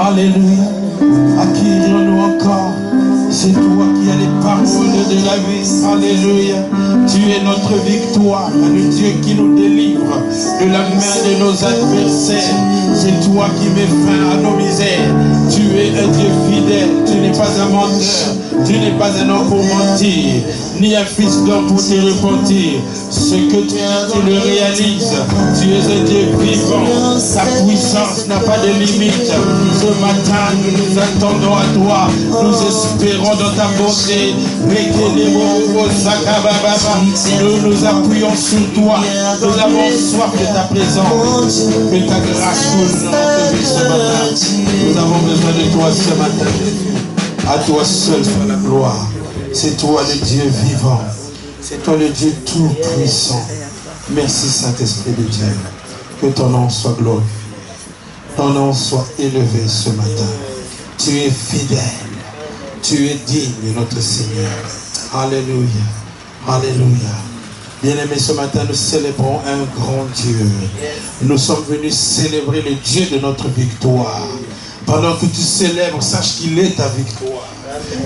Alléluia. À qui irons-nous encore? C'est toi qui as les paroles de la vie. Alléluia. Tu es notre victoire, le Dieu qui nous délivre de la main de nos adversaires. C'est toi qui mets fin à nos misères. Tu es un Dieu fidèle. Tu n'es pas un menteur. Tu n'es pas un homme pour mentir, ni un fils d'homme pour te repentir. Ce que tu as, tu le réalises. Tu es un Dieu vivant. Ta puissance n'a pas de limite. Ce matin, nous nous attendons à toi. Nous espérons dans ta bonté. Nous nous appuyons sur toi. Nous avons soif de ta présence. Que ta grâce coule dans notre vie ce matin. Nous avons besoin de toi ce matin. À toi seul soit la gloire. C'est toi le Dieu vivant. C'est toi le Dieu tout-puissant. Merci Saint-Esprit de Dieu. Que ton nom soit glorifié. Ton nom soit élevé ce matin. Tu es fidèle. Tu es digne, notre Seigneur. Alléluia. Alléluia. Bien-aimés, ce matin, nous célébrons un grand Dieu. Nous sommes venus célébrer le Dieu de notre victoire. Pendant que tu célèbres, sache qu'il est ta victoire.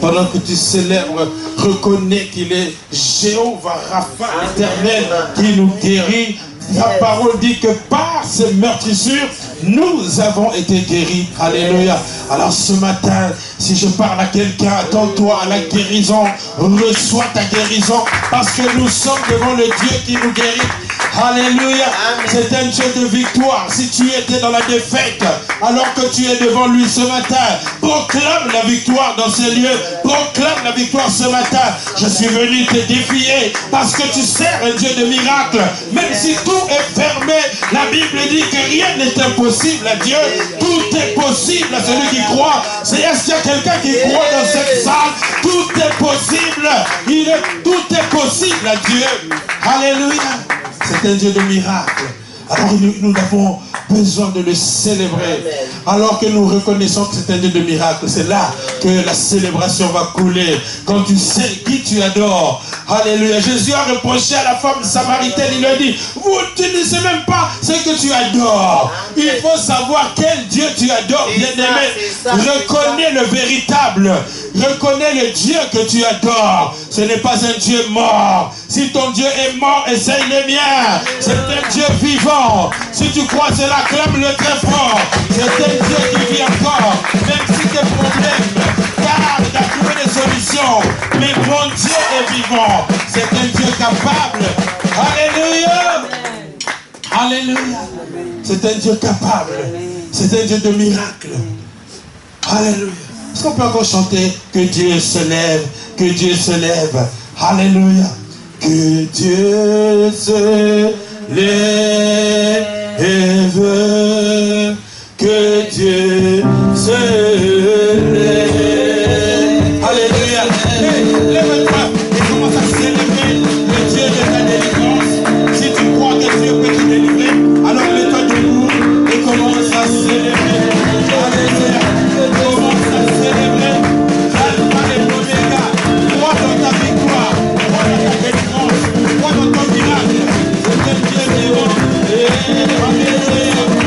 Pendant que tu célèbres, reconnais qu'il est Jéhovah Rapha, l'Éternel, qui nous guérit. La parole dit que par ces meurtrissures, nous avons été guéris. Alléluia. Alors ce matin, si je parle à quelqu'un, attends-toi à la guérison. Reçois ta guérison parce que nous sommes devant le Dieu qui nous guérit. Alléluia. C'est un Dieu de victoire. Si tu étais dans la défaite, alors que tu es devant lui ce matin, proclame la victoire dans ces lieux. Proclame la victoire ce matin. Je suis venu te défier parce que tu sers un Dieu de miracles. Même si tout est fermé, la Bible dit que rien n'est impossible à Dieu. Tout est possible à celui qui croit. Est-ce qu'il y a quelqu'un qui croit dans cette salle? Tout est possible. Tout est possible à Dieu. Alléluia. C'est un Dieu de miracles. Alors nous avons besoin de le célébrer. Alors que nous reconnaissons que c'est un Dieu de miracles, c'est là que la célébration va couler. Quand tu sais qui tu adores. Alléluia. Jésus a reproché à la femme samaritaine, il lui a dit, tu ne sais même pas ce que tu adores. Il faut savoir quel Dieu tu adores, bien-aimé. Reconnais le véritable. Reconnais le Dieu que tu adores. Ce n'est pas un Dieu mort. Si ton Dieu est mort, essaye le mien. C'est un Dieu vivant. Si tu crois cela, clame-le très fort. C'est un Dieu qui vit encore. Même si tes problèmes tardent à trouver des solutions. Mais mon Dieu est vivant. C'est un Dieu capable. Alléluia. Alléluia. C'est un Dieu capable. C'est un Dieu de miracles. Alléluia. Est-ce qu'on peut encore chanter que Dieu se lève, que Dieu se lève. Alléluia. Que Dieu se lève, que Dieu se lève. Alléluia. Hey, lève-toi et commence à célébrer le Dieu de ta délivrance. Si tu crois que Dieu peut te délivrer, alors mets-toi debout et commence à célébrer. Alléluia. Commence à célébrer. Alpha et Omega. Crois dans ta victoire. Crois dans ta délivrance. Crois dans ton miracle. C'est un Dieu vivant. Alléluia.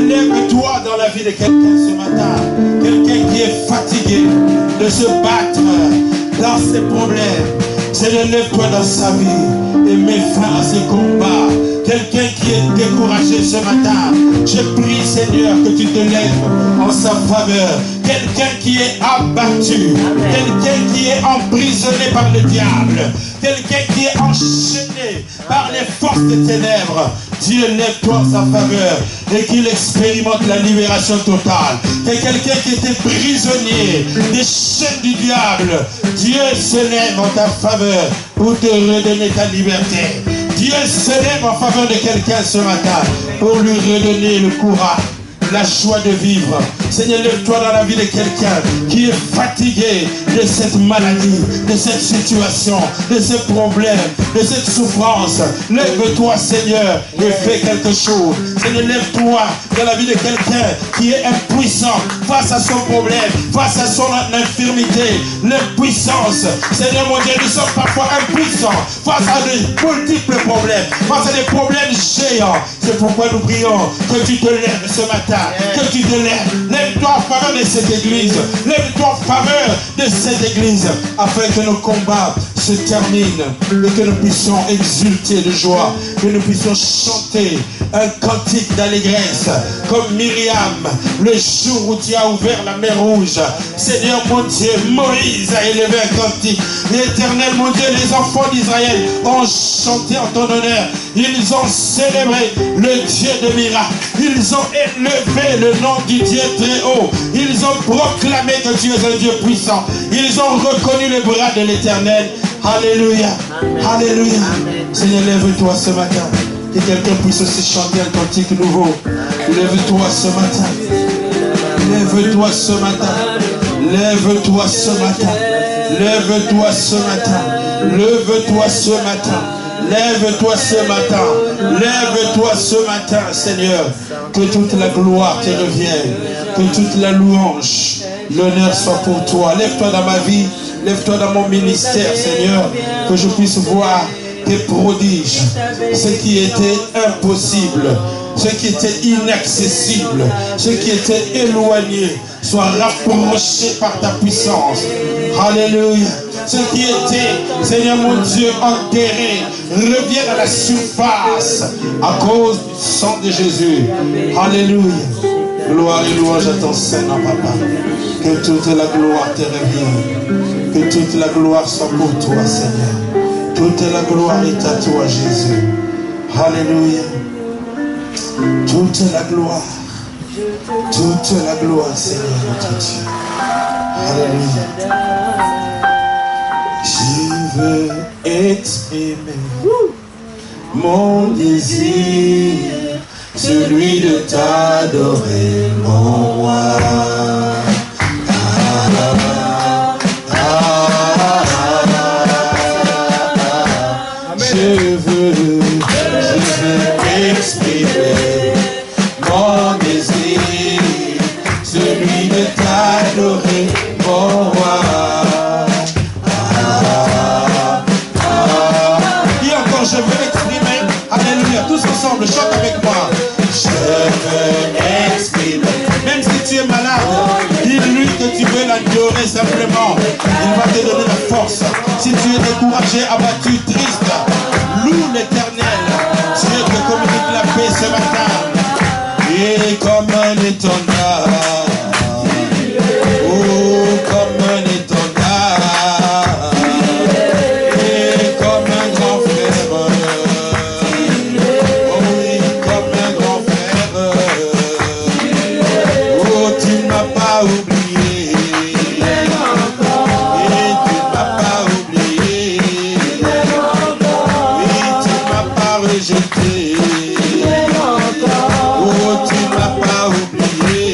lève-toi dans la vie de quelqu'un ce matin. Quelqu'un qui est fatigué de se battre dans ses problèmes. Seigneur, lève-toi dans sa vie et mets fin à ses combats. Quelqu'un qui est découragé ce matin, je prie, Seigneur, que tu te lèves en sa faveur. Quelqu'un qui est abattu, quelqu'un qui est emprisonné par le diable, quelqu'un qui est enchaîné par les forces des ténèbres. Dieu, lève-toi en sa faveur et qu'il expérimente la libération totale. Que quelqu'un qui était prisonnier des chaînes du diable, Dieu se lève en ta faveur pour te redonner ta liberté. Dieu se lève en faveur de quelqu'un ce matin pour lui redonner le courage, la joie de vivre. Seigneur, lève-toi dans la vie de quelqu'un qui est fatigué de cette maladie, de cette situation, de ce problème, de cette souffrance. Lève-toi, Seigneur, et fais quelque chose. Seigneur, lève-toi dans la vie de quelqu'un qui est impuissant face à son problème, face à son infirmité. L'impuissance. Seigneur, mon Dieu, nous sommes parfois impuissants face à de multiples problèmes, face à des problèmes géants. C'est pourquoi nous prions que tu te lèves ce matin, que tu te lèves. Lève-toi en faveur de cette église. Lève-toi en faveur de cette église afin que nos combats se terminent et que nous puissions exulter de joie, que nous puissions chanter un cantique d'allégresse comme Myriam le jour où tu as ouvert la mer rouge. Seigneur mon Dieu, Moïse a élevé un cantique. L'Éternel mon Dieu, les enfants d'Israël ont chanté en ton honneur. Ils ont célébré le Dieu de miracles. Ils ont élevé le nom du Dieu très haut. Ils ont proclamé que tu es un Dieu puissant. Ils ont reconnu le bras de l'Éternel. Alléluia. Amen. Alléluia. Amen. Seigneur, lève-toi ce matin. Que quelqu'un puisse aussi chanter un cantique nouveau. Lève-toi ce matin. Lève-toi ce matin. Lève-toi ce matin. Lève-toi ce matin. Lève-toi ce matin. Lève-toi ce matin. Lève-toi ce matin, Seigneur. Que toute la gloire te revienne. Que toute la louange, l'honneur soit pour toi. Lève-toi dans ma vie. Lève-toi dans mon ministère, Seigneur. Que je puisse voir tes prodiges. Ce qui était impossible. Ce qui était inaccessible. Ce qui était éloigné. Soit rapproché par ta puissance. Alléluia. Ce qui était, Seigneur mon Dieu, enterré, revienne à la surface à cause du sang de Jésus. Alléluia. Gloire et louange à ton Seigneur, Papa. Que toute la gloire te revienne. Que toute la gloire soit pour toi, Seigneur. Toute la gloire est à toi, Jésus. Alléluia. Toute la gloire. Toute la gloire, Seigneur notre Dieu. Alléluia. Je veux exprimer mon désir, celui de t'adorer, mon roi. Je veux exprimer mon désir, celui de t'adorer, mon roi. Je veux exprimer, alléluia, tous ensemble, chante avec moi. Je veux exprimer, même si tu es malade, dis-lui que tu veux l'adorer simplement. Il va te donner la force. Si tu es découragé, abattu, triste, loue l'Éternel. Dieu te communique la paix ce matin. Et comme un étendard, oh, comme un étendard, et comme un grand frère. Jeté. Oh, tu m'as pas oublié.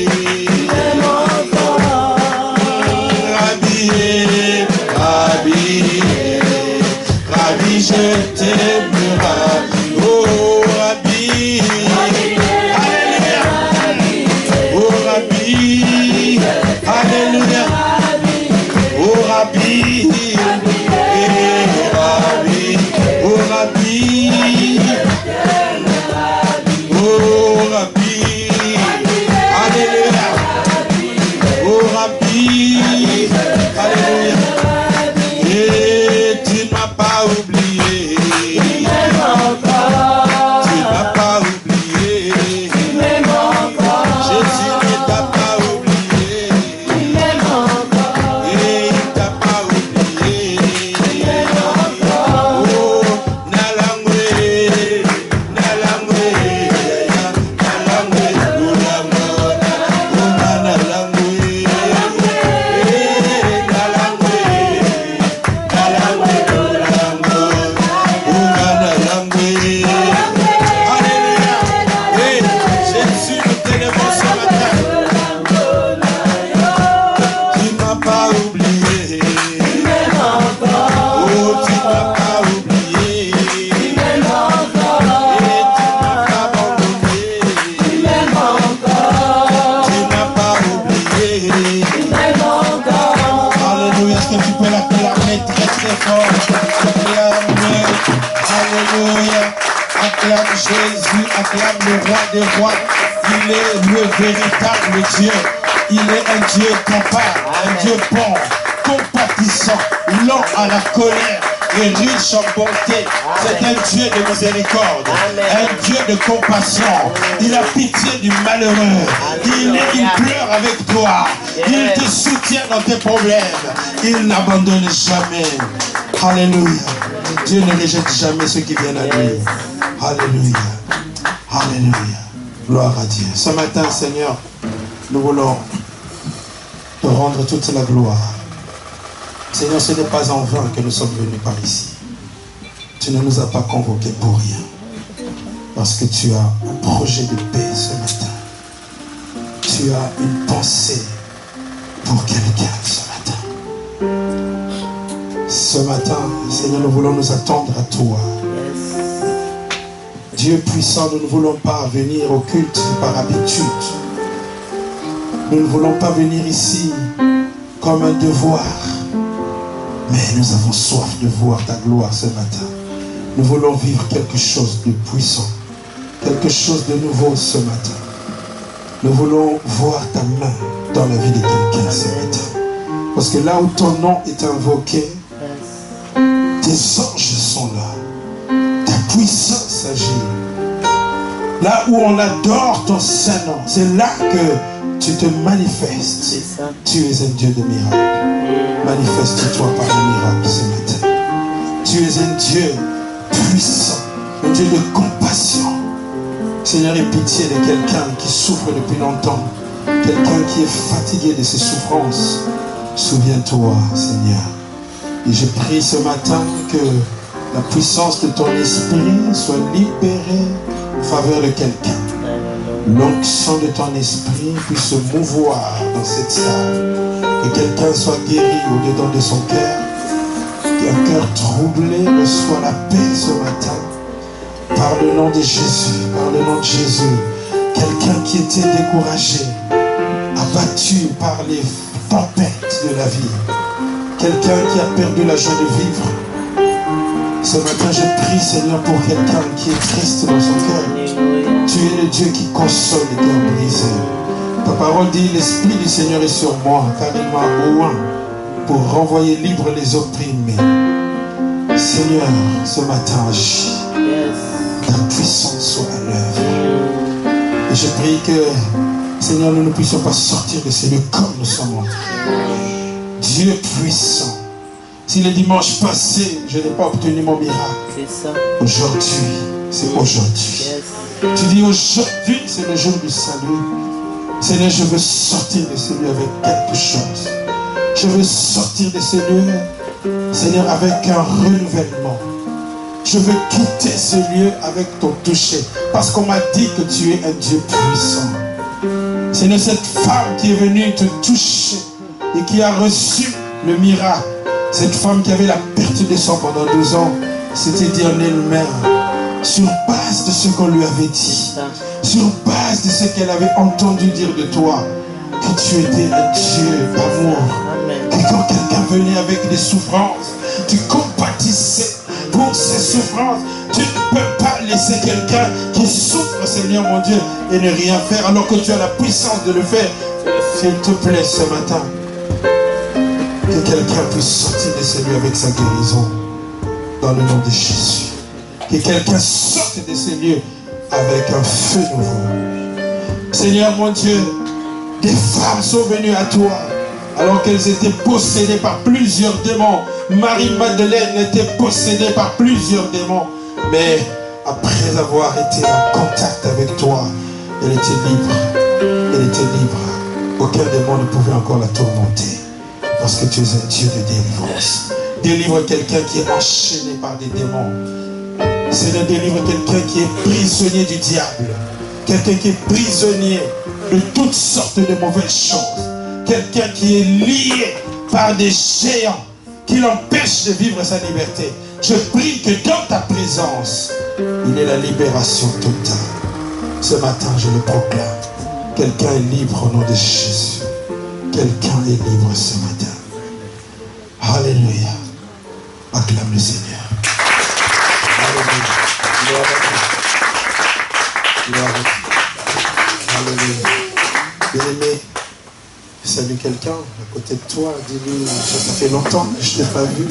Jésus, acclame le roi des rois. Il est le véritable Dieu. Il est un Dieu capable, un Dieu bon, compatissant, lent à la colère et riche en bonté. C'est un Dieu de miséricorde, un Dieu de compassion. Il a pitié du malheureux. Il pleure avec toi. Il te soutient dans tes problèmes. Il n'abandonne jamais. Alléluia. Dieu ne rejette jamais ceux qui viennent à lui. Alléluia. Alléluia. Gloire à Dieu. Ce matin, Seigneur, nous voulons te rendre toute la gloire. Seigneur, ce n'est pas en vain que nous sommes venus par ici. Tu ne nous as pas convoqués pour rien. Parce que tu as un projet de paix ce matin. Tu as une pensée pour quelqu'un ce matin. Ce matin, Seigneur, nous voulons nous attendre à toi. Dieu puissant, nous ne voulons pas venir au culte par habitude. Nous ne voulons pas venir ici comme un devoir. Mais nous avons soif de voir ta gloire ce matin. Nous voulons vivre quelque chose de puissant. Quelque chose de nouveau ce matin. Nous voulons voir ta main dans la vie de quelqu'un ce matin. Parce que là où ton nom est invoqué, tes anges sont là. Ta puissance agit. Là où on adore ton Saint-Nom, c'est là que tu te manifestes. Tu es un Dieu de miracles. Manifeste-toi par le miracle ce matin. Tu es un Dieu puissant, un Dieu de compassion. Seigneur, aie pitié de quelqu'un qui souffre depuis longtemps, quelqu'un qui est fatigué de ses souffrances. Souviens-toi, Seigneur. Et je prie ce matin que la puissance de ton esprit soit libérée en faveur de quelqu'un. L'onction de ton esprit puisse se mouvoir dans cette salle. Que quelqu'un soit guéri au-dedans de son cœur. Qu'un cœur troublé reçoit la paix ce matin. Par le nom de Jésus, par le nom de Jésus. Quelqu'un qui était découragé, abattu par les tempêtes de la vie. Quelqu'un qui a perdu la joie de vivre. Ce matin, je prie, Seigneur, pour quelqu'un qui est triste dans son cœur. Tu es le Dieu qui console les cœurs brisés. Ta parole dit, l'Esprit du Seigneur est sur moi, car il m'a oint pour renvoyer libre les opprimés. Seigneur, ce matin, agis. Ta puissance soit à l'œuvre. Et je prie que, Seigneur, nous ne puissions pas sortir de ces lieux comme nous sommes entrés. Dieu puissant. Si le dimanche passé, je n'ai pas obtenu mon miracle, aujourd'hui, c'est aujourd'hui. Tu dis aujourd'hui, c'est le jour du salut. Seigneur, je veux sortir de ce lieu avec quelque chose. Je veux sortir de ce lieu, Seigneur, avec un renouvellement. Je veux quitter ce lieu avec ton toucher. Parce qu'on m'a dit que tu es un Dieu puissant. Seigneur, cette femme qui est venue te toucher et qui a reçu le miracle, cette femme qui avait la perte de sang pendant 12 ans, s'était dit en elle-même, sur base de ce qu'on lui avait dit, sur base de ce qu'elle avait entendu dire de toi, que tu étais un Dieu d'amour, que quand quelqu'un venait avec des souffrances, tu compatissais pour ses souffrances. Tu ne peux pas laisser quelqu'un qui souffre, Seigneur mon Dieu, et ne rien faire alors que tu as la puissance de le faire. S'il te plaît ce matin, que quelqu'un puisse sortir de ce lieu avec sa guérison dans le nom de Jésus. Que quelqu'un sorte de ce lieu avec un feu nouveau. Seigneur mon Dieu, des femmes sont venues à toi alors qu'elles étaient possédées par plusieurs démons. Marie-Madeleine était possédée par plusieurs démons. Mais après avoir été en contact avec toi, elle était libre. Elle était libre. Aucun démon ne pouvait encore la tourmenter. Parce que tu es un Dieu de délivrance. Délivre quelqu'un qui est enchaîné par des démons. Seigneur, délivre quelqu'un qui est prisonnier du diable. Quelqu'un qui est prisonnier de toutes sortes de mauvaises choses. Quelqu'un qui est lié par des géants qui l'empêchent de vivre sa liberté. Je prie que dans ta présence, il y ait la libération totale. Ce matin, je le proclame. Quelqu'un est libre au nom de Jésus. Quelqu'un est libre ce matin. Alléluia. Acclame le Seigneur. Alléluia. Alléluia. Bien-aimé, salue quelqu'un à côté de toi. Dis-lui, ça fait longtemps que je ne t'ai pas vu.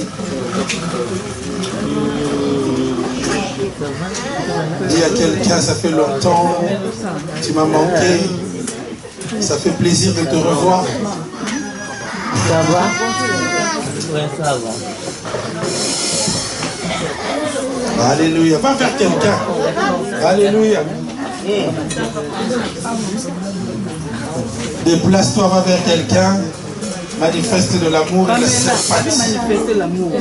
Dis à quelqu'un, ça fait longtemps, tu m'as manqué. Ça fait plaisir de te revoir. Ça va? Oui, ça va. Alléluia. Va vers quelqu'un. Alléluia. Déplace-toi, va vers quelqu'un. Manifeste de l'amour et la sympathie. Manifester l'amour.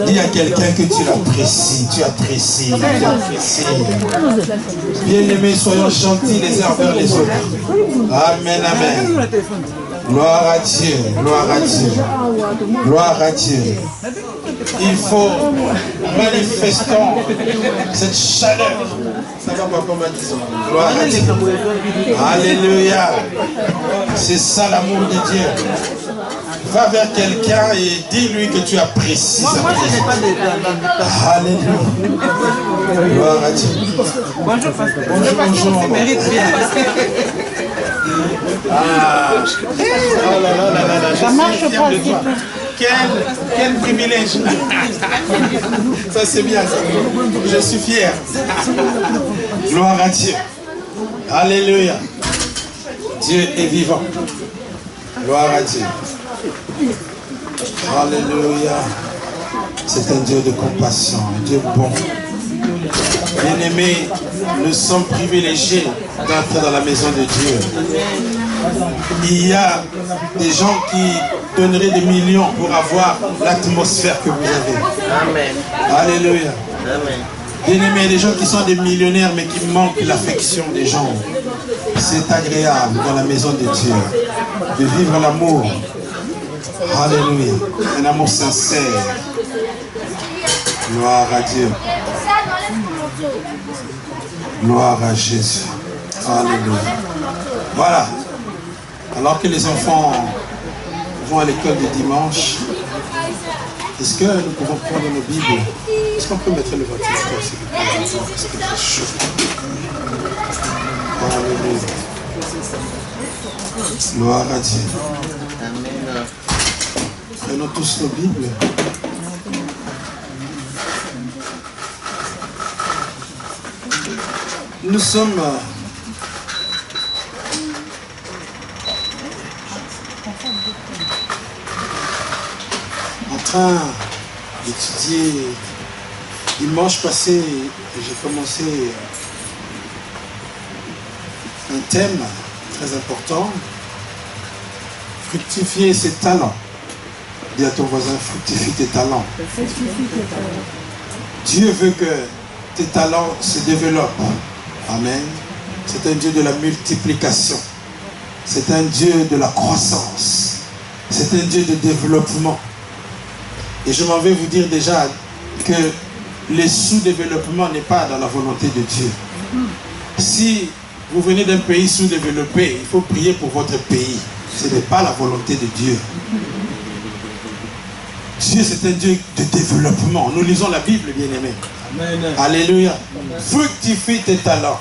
Dis à quelqu'un que tu l'apprécies, tu apprécies, tu apprécies. Bien-aimés, soyons gentils les uns envers les autres. Amen, amen. Gloire à Dieu, gloire à Dieu, gloire à Dieu. Il faut manifestons cette chaleur. Ça va pas comme disons. Gloire à Dieu. Alléluia. C'est ça l'amour de Dieu. Va vers quelqu'un et dis-lui que tu apprécies sa présence. Alléluia. Gloire à Dieu. Bonjour, pasteur. Bonjour. Tu mérites bien. Ah. Oh là là là là. Ça marche pas. Quel privilège. Ça c'est bien ça. Je suis fier. Gloire à Dieu. Alléluia. Dieu est vivant. Gloire à Dieu. Alléluia. C'est un Dieu de compassion, un Dieu bon. Bien-aimés, nous sommes privilégiés d'entrer dans la maison de Dieu. Il y a des gens qui donneraient des millions pour avoir l'atmosphère que vous avez. Amen. Alléluia. Amen. Bien-aimés, il y a des gens qui sont des millionnaires mais qui manquent l'affection des gens. C'est agréable dans la maison de Dieu de vivre l'amour. Alléluia. Un amour sincère. Gloire à Dieu. Gloire à Jésus. Alléluia. Voilà. Alors que les enfants vont à l'école du dimanche, est-ce que nous pouvons prendre nos Bibles? Est-ce qu'on peut mettre le ventilateur s'il vous plaît? Parce qu'il fait chaud. Alléluia. Gloire à Dieu. Prenons tous nos Bibles. Nous sommes en train d'étudier. Dimanche passé, j'ai commencé un thème très important: fructifier ses talents. Dis à ton voisin, fructifie tes talents. Dieu veut que tes talents se développent. Amen. C'est un Dieu de la multiplication. C'est un Dieu de la croissance. C'est un Dieu de développement. Et je m'en vais vous dire déjà que le sous-développement n'est pas dans la volonté de Dieu. Si vous venez d'un pays sous-développé, il faut prier pour votre pays. Ce n'est pas la volonté de Dieu. Dieu, c'est un Dieu de développement. Nous lisons la Bible, bien-aimés. Alléluia. Fructifie tes talents.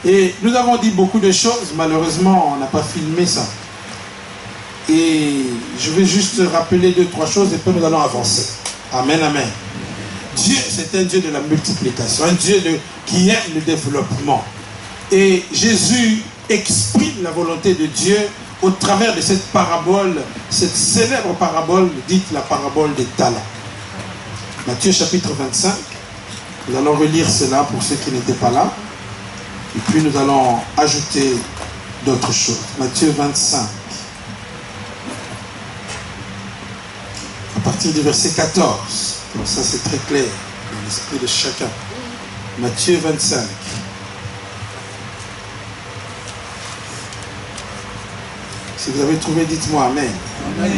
Et nous avons dit beaucoup de choses. Malheureusement, on n'a pas filmé ça. Et je vais juste rappeler 2-3 choses et puis nous allons avancer. Amen, amen. Dieu, c'est un Dieu de la multiplication. Un Dieu qui aime le développement. Et Jésus exprime la volonté de Dieu au travers de cette parabole, cette célèbre parabole, dite la parabole des talents. Matthieu chapitre 25. Nous allons relire cela pour ceux qui n'étaient pas là. Et puis nous allons ajouter d'autres choses. Matthieu 25. À partir du verset 14. Comme ça c'est très clair dans l'esprit de chacun. Matthieu 25. Si vous avez trouvé, dites-moi Amen. Amen.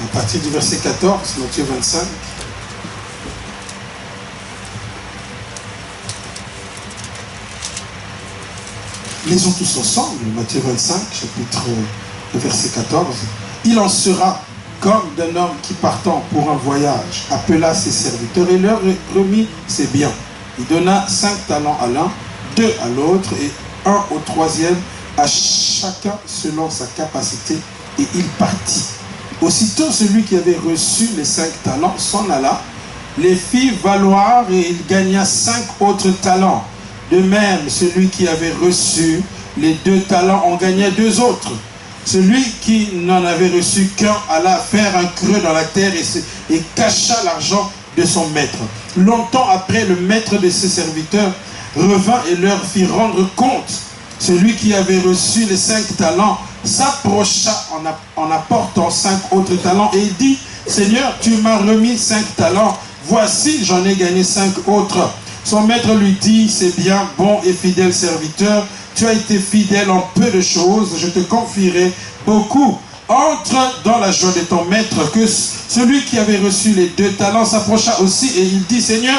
À partir du verset 14, Matthieu 25. Lisons tous ensemble, Matthieu 25, chapitre verset 14. Il en sera comme d'un homme qui partant pour un voyage appela ses serviteurs et leur remit ses biens. Il donna 5 talents à l'un, 2 à l'autre et 1 au troisième, à chacun selon sa capacité, et il partit. Aussitôt celui qui avait reçu les 5 talents s'en alla, les fit valoir et il gagna 5 autres talents. De même, celui qui avait reçu les 2 talents en gagna 2 autres. Celui qui n'en avait reçu qu'un alla faire un creux dans la terre et cacha l'argent de son maître. Longtemps après, le maître de ses serviteurs revint et leur fit rendre compte. Celui qui avait reçu les 5 talents s'approcha en apportant 5 autres talents et il dit, Seigneur, tu m'as remis 5 talents, voici j'en ai gagné 5 autres. Son maître lui dit, c'est bien, bon et fidèle serviteur, tu as été fidèle en peu de choses, je te confierai beaucoup. Entre dans la joie de ton maître. Que celui qui avait reçu les 2 talents s'approcha aussi et il dit, Seigneur,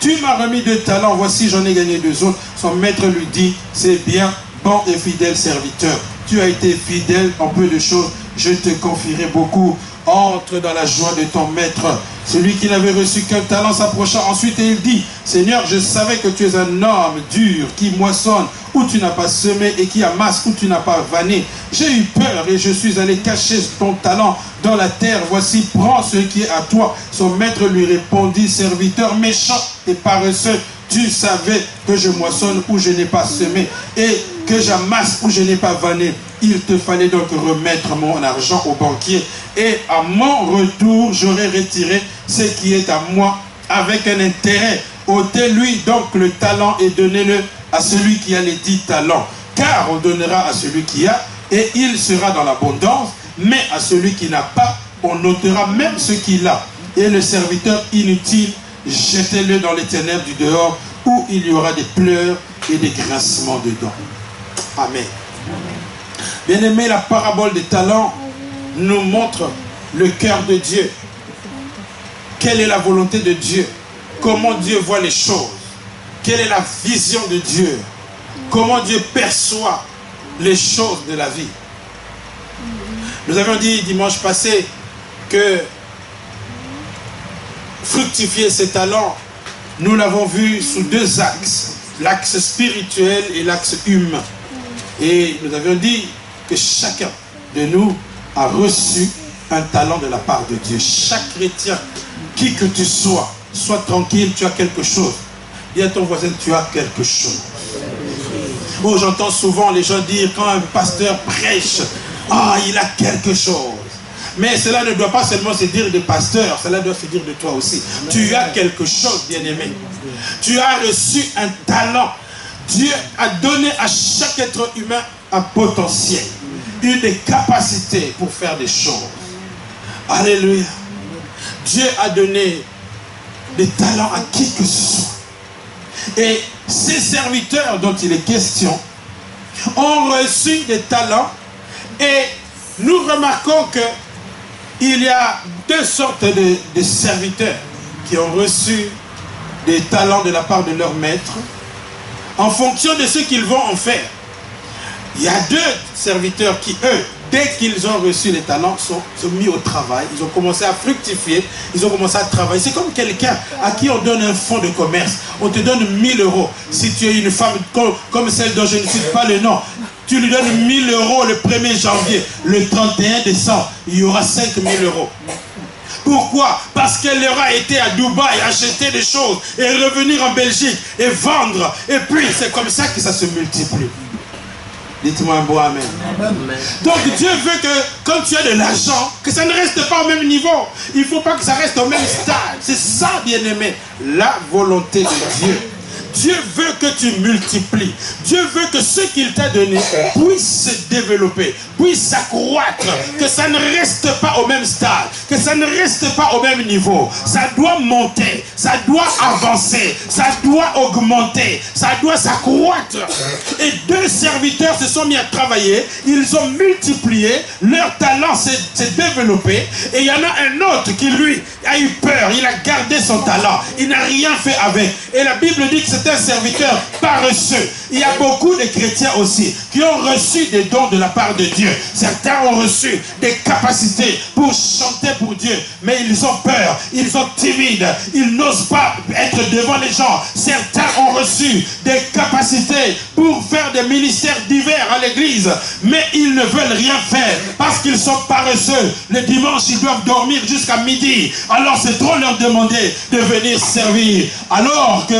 tu m'as remis 2 talents, voici j'en ai gagné 2 autres. Son maître lui dit, c'est bien, bon et fidèle serviteur. Tu as été fidèle en peu de choses, je te confierai beaucoup. Entre dans la joie de ton maître. Celui qui n'avait reçu qu'un talent s'approcha ensuite et il dit, Seigneur, je savais que tu es un homme dur, qui moissonne où tu n'as pas semé et qui amasse où tu n'as pas vanné. J'ai eu peur et je suis allé cacher ton talent dans la terre. Voici, prends ce qui est à toi. Son maître lui répondit, serviteur méchant et paresseux, tu savais que je moissonne où je n'ai pas semé et que j'amasse où je n'ai pas vanné. Il te fallait donc remettre mon argent au banquier et à mon retour, j'aurai retiré ce qui est à moi avec un intérêt. ôtez-lui donc le talent et donnez-le à celui qui a les 10 talents. Car on donnera à celui qui a et il sera dans l'abondance, mais à celui qui n'a pas, on ôtera même ce qu'il a. Et le serviteur inutile, jetez-le dans les ténèbres du dehors, où il y aura des pleurs et des grincements de dents. Amen. Bien-aimé, la parabole des talents nous montre le cœur de Dieu. Quelle est la volonté de Dieu? Comment Dieu voit les choses? Quelle est la vision de Dieu? Comment Dieu perçoit les choses de la vie? Nous avions dit dimanche passé que fructifier ses talents, nous l'avons vu sous 2 axes, l'axe spirituel et l'axe humain. Et nous avions dit que chacun de nous a reçu un talent de la part de Dieu. Chaque chrétien, qui que tu sois, sois tranquille, tu as quelque chose. Dis à ton voisin, tu as quelque chose. Oh, j'entends souvent les gens dire, quand un pasteur prêche, ah, il a quelque chose. Mais cela ne doit pas seulement se dire des pasteurs, cela doit se dire de toi aussi. Tu as quelque chose, bien-aimé. Tu as reçu un talent. Dieu a donné à chaque être humain un potentiel, une des capacités pour faire des choses. Alléluia. Dieu a donné des talents à qui que ce soit. Et ces serviteurs dont il est question ont reçu des talents et nous remarquons que il y a 2 sortes de serviteurs qui ont reçu des talents de la part de leur maître en fonction de ce qu'ils vont en faire. Il y a 2 serviteurs qui, eux, dès qu'ils ont reçu les talents, sont mis au travail. Ils ont commencé à fructifier, ils ont commencé à travailler. C'est comme quelqu'un à qui on donne un fonds de commerce. On te donne 1000 euros. Si tu es une femme comme celle dont je ne cite pas le nom, tu lui donnes 1000 euros le 1er janvier. Le 31 décembre, il y aura 5000 euros. Pourquoi? Parce qu'elle aura été à Dubaï, acheter des choses et revenir en Belgique et vendre. Et puis, c'est comme ça que ça se multiplie. Dites-moi un beau amen. Amen. Donc Dieu veut que quand tu as de l'argent, que ça ne reste pas au même niveau. Il ne faut pas que ça reste au même stade. C'est ça, bien-aimé, la volonté de Dieu. Dieu veut que tu multiplies. Dieu veut que ce qu'il t'a donné puisse se développer, puisse s'accroître, que ça ne reste pas au même stade, que ça ne reste pas au même niveau. Ça doit monter, ça doit avancer, ça doit augmenter, ça doit s'accroître. Et 2 serviteurs se sont mis à travailler, ils ont multiplié, leur talent s'est développé, et il y en a un autre qui, lui, a eu peur, il a gardé son talent, il n'a rien fait avec. Et la Bible dit que c'est un serviteur paresseux. Il y a beaucoup de chrétiens aussi qui ont reçu des dons de la part de Dieu. Certains ont reçu des capacités pour chanter pour Dieu, mais ils ont peur, ils sont timides, ils n'osent pas être devant les gens. Certains ont reçu des capacités pour faire des ministères divers à l'église, mais ils ne veulent rien faire parce qu'ils sont paresseux. Le dimanche, ils doivent dormir jusqu'à midi. Alors c'est trop leur demander de venir servir. Alors que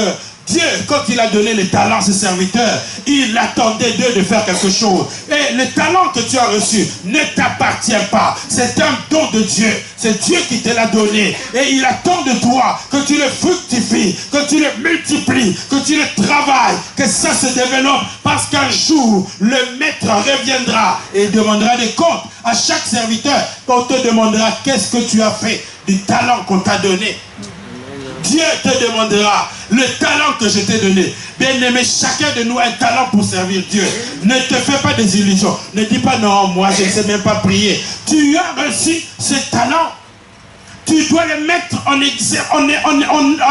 Dieu, quand il a donné les talents à ses serviteurs, il attendait d'eux de faire quelque chose. Et le talent que tu as reçu ne t'appartient pas. C'est un don de Dieu. C'est Dieu qui te l'a donné. Et il attend de toi que tu le fructifies, que tu le multiplies, que tu le travailles, que ça se développe. Parce qu'un jour, le maître reviendra et demandera des comptes à chaque serviteur. On te demandera qu'est-ce que tu as fait du talent qu'on t'a donné. Dieu te demandera le talent que je t'ai donné. Bien-aimé, chacun de nous a un talent pour servir Dieu. Ne te fais pas des illusions. Ne dis pas non, moi je ne sais même pas prier. Tu as reçu ce talent. Tu dois le mettre en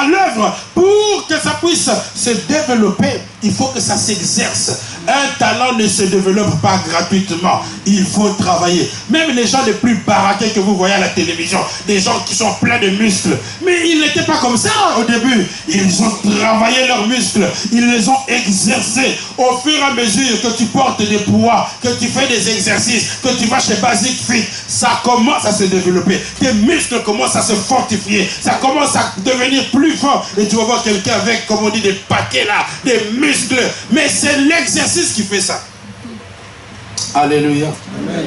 l'œuvre pour que ça puisse se développer. Il faut que ça s'exerce. Un talent ne se développe pas gratuitement. Il faut travailler. Même les gens les plus baraqués que vous voyez à la télévision, des gens qui sont pleins de muscles, mais ils n'étaient pas comme ça au début. Ils ont travaillé leurs muscles. Ils les ont exercés. Au fur et à mesure que tu portes des poids, que tu fais des exercices, que tu vas chez Basic Fit, ça commence à se développer. Tes muscles commencent à se fortifier. Ça commence à devenir plus fort. Et tu vas voir quelqu'un avec, comme on dit, des paquets là, des muscles. Mais c'est l'exercice qui fait ça. Alléluia. Amen.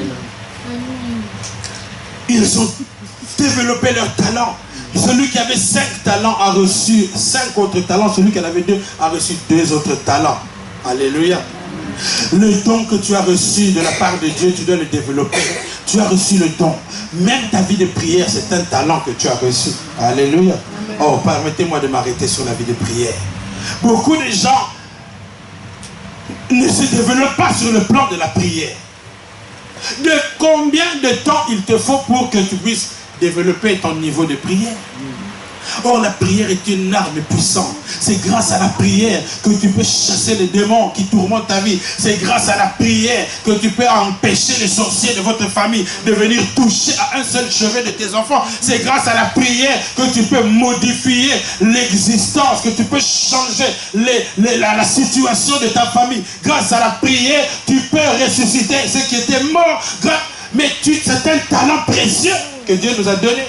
Ils ont développé leur talent. Celui qui avait 5 talents a reçu 5 autres talents. Celui qui en avait 2 a reçu 2 autres talents. Alléluia. Le don que tu as reçu de la part de Dieu, tu dois le développer. Tu as reçu le don. Même ta vie de prière, c'est un talent que tu as reçu. Alléluia. Oh, permettez-moi de m'arrêter sur la vie de prière. Beaucoup de gens ne se développent pas sur le plan de la prière. De combien de temps il te faut pour que tu puisses développer ton niveau de prière? Or, la prière est une arme puissante. C'est grâce à la prière que tu peux chasser les démons qui tourmentent ta vie. C'est grâce à la prière que tu peux empêcher les sorciers de votre famille de venir toucher à un seul chevet de tes enfants. C'est grâce à la prière que tu peux modifier l'existence, que tu peux changer la situation de ta famille. Grâce à la prière, tu peux ressusciter ceux qui étaient morts. Mais c'est un talent précieux que Dieu nous a donné.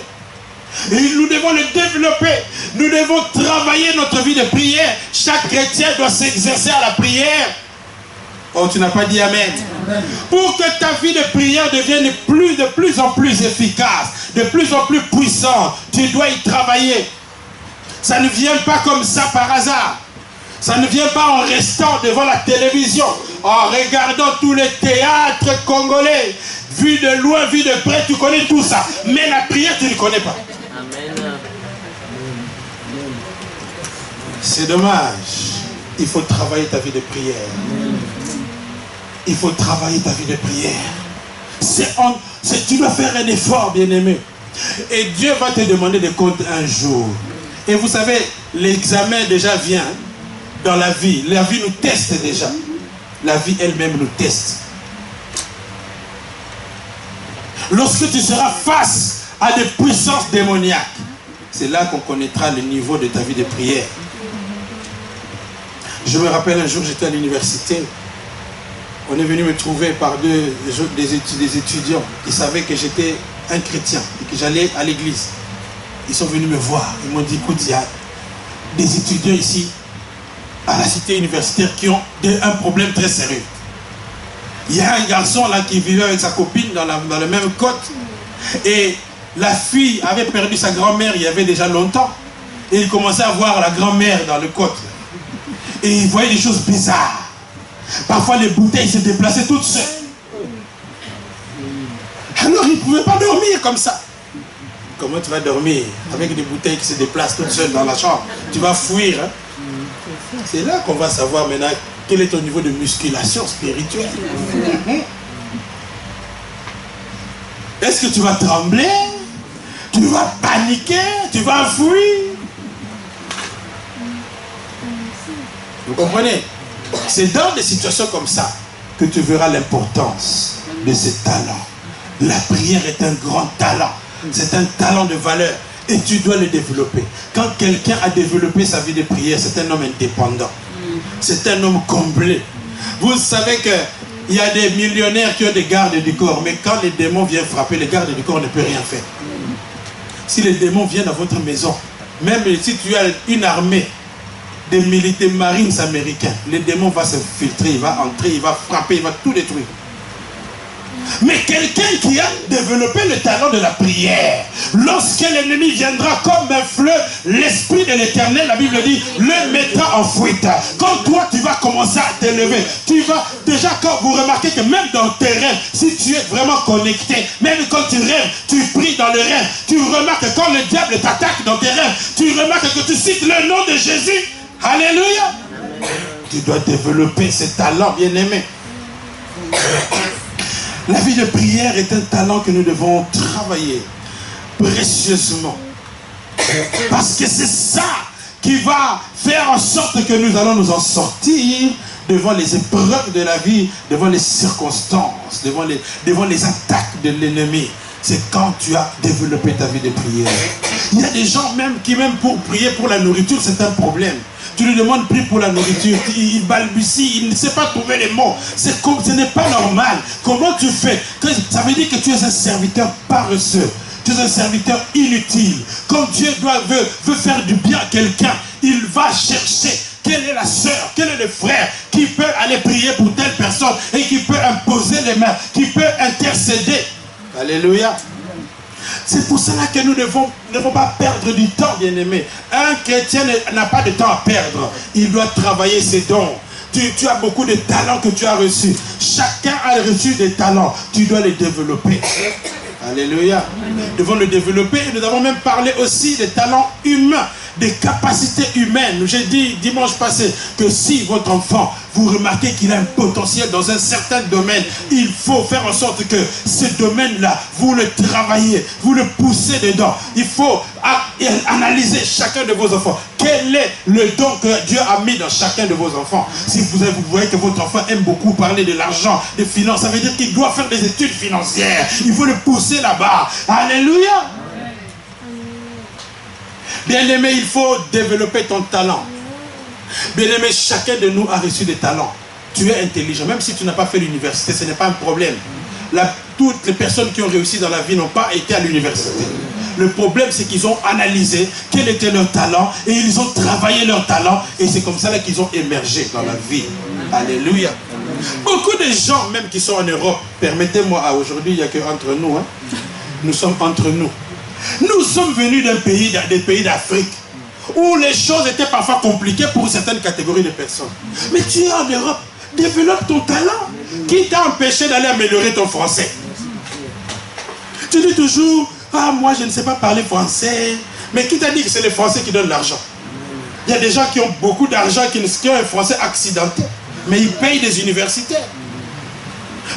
Et nous devons le développer. Nous devons travailler notre vie de prière. Chaque chrétien doit s'exercer à la prière. Oh, tu n'as pas dit amen. Amen. Pour que ta vie de prière devienne de plus en plus efficace, de plus en plus puissante, tu dois y travailler. Ça ne vient pas comme ça par hasard. Ça ne vient pas en restant devant la télévision, en regardant tous les théâtres congolais. Vu de loin, vu de près, tu connais tout ça. Mais la prière, tu ne connais pas. C'est dommage. Il faut travailler ta vie de prière. Il faut travailler ta vie de prière. Tu dois faire un effort, bien-aimé. Et Dieu va te demander des comptes un jour. Et vous savez, l'examen déjà vient dans la vie. La vie nous teste déjà. La vie elle-même nous teste. Lorsque tu seras face à des puissances démoniaques, c'est là qu'on connaîtra le niveau de ta vie de prière. Je me rappelle un jour, j'étais à l'université. On est venu me trouver par des étudiants qui savaient que j'étais un chrétien et que j'allais à l'église. Ils sont venus me voir. Ils m'ont dit, écoute, il y a des étudiants ici à la cité universitaire qui ont un problème très sérieux. Il y a un garçon là qui vivait avec sa copine dans le même côte. Et la fille avait perdu sa grand-mère il y avait déjà longtemps. Et il commençait à voir la grand-mère dans le côte. Et il voyait des choses bizarres. Parfois les bouteilles se déplaçaient toutes seules. Alors il ne pouvait pas dormir comme ça. Comment tu vas dormir avec des bouteilles qui se déplacent toutes seules dans la chambre? Tu vas fuir. Hein? C'est là qu'on va savoir maintenant quel est ton niveau de musculation spirituelle. Est-ce que tu vas trembler? Tu vas paniquer? Tu vas fuir? Vous comprenez? C'est dans des situations comme ça que tu verras l'importance de ces talents. La prière est un grand talent. C'est un talent de valeur. Et tu dois le développer. Quand quelqu'un a développé sa vie de prière, c'est un homme indépendant. C'est un homme comblé. Vous savez qu'il y a des millionnaires qui ont des gardes du corps, mais quand les démons viennent frapper, les gardes du corps ne peuvent rien faire. Si les démons viennent à votre maison, même si tu as une armée de militaires marines américains, les démons vont se filtrer, il va entrer, il va frapper, il va tout détruire. Mais quelqu'un qui a développé le talent de la prière, lorsque l'ennemi viendra comme un fleuve, l'Esprit de l'Éternel, la Bible dit, le mettra en fuite. Quand toi tu vas commencer à t'élever, tu vas, déjà quand vous remarquez que même dans tes rêves, si tu es vraiment connecté, même quand tu rêves, tu pries dans le rêve, tu remarques que quand le diable t'attaque dans tes rêves, tu remarques que tu cites le nom de Jésus. Alléluia. Tu dois développer ce talent, bien-aimé. La vie de prière est un talent que nous devons travailler précieusement. Parce que c'est ça qui va faire en sorte que nous allons nous en sortir devant les épreuves de la vie, devant les circonstances, devant les attaques de l'ennemi. C'est quand tu as développé ta vie de prière. Il y a des gens même qui, même pour prier pour la nourriture, c'est un problème. Tu lui demandes prie pour la nourriture, il balbutie, il ne sait pas trouver les mots. Ce n'est pas normal. Comment tu fais? Ça veut dire que tu es un serviteur paresseux. Tu es un serviteur inutile. Quand Dieu veut faire du bien à quelqu'un, il va chercher quelle est la sœur, quel est le frère qui peut aller prier pour telle personne et qui peut imposer les mains, qui peut intercéder. Alléluia. C'est pour cela que nous ne devons pas perdre du temps, bien-aimé. Un chrétien n'a pas de temps à perdre. Il doit travailler ses dons. Tu as beaucoup de talents que tu as reçus. Chacun a reçu des talents. Tu dois les développer. Alléluia. Nous devons le développer. Et nous avons même parlé aussi des talents humains, des capacités humaines. J'ai dit dimanche passé que si votre enfant, vous remarquez qu'il a un potentiel dans un certain domaine, il faut faire en sorte que ce domaine-là, vous le travaillez, vous le poussez dedans. Il faut analyser chacun de vos enfants. Quel est le don que Dieu a mis dans chacun de vos enfants? Si vous voyez que votre enfant aime beaucoup parler de l'argent, des finances, ça veut dire qu'il doit faire des études financières. Il faut le pousser là-bas. Alléluia. Bien-aimé, il faut développer ton talent. Bien-aimé, chacun de nous a reçu des talents. Tu es intelligent, même si tu n'as pas fait l'université, ce n'est pas un problème. Toutes les personnes qui ont réussi dans la vie n'ont pas été à l'université. Le problème, c'est qu'ils ont analysé quel était leur talent et ils ont travaillé leur talent et c'est comme ça qu'ils ont émergé dans la vie. Alléluia. Beaucoup de gens, même qui sont en Europe, permettez-moi, aujourd'hui, il n'y a que entre nous, hein. Nous sommes entre nous. Nous sommes venus des pays d'Afrique où les choses étaient parfois compliquées pour certaines catégories de personnes. Mais tu es en Europe, développe ton talent. Qui t'a empêché d'aller améliorer ton français? Tu dis toujours, ah moi je ne sais pas parler français. Mais qui t'a dit que c'est les Français qui donnent l'argent? Il y a des gens qui ont beaucoup d'argent, qui ont un français accidenté. Mais ils payent des universités.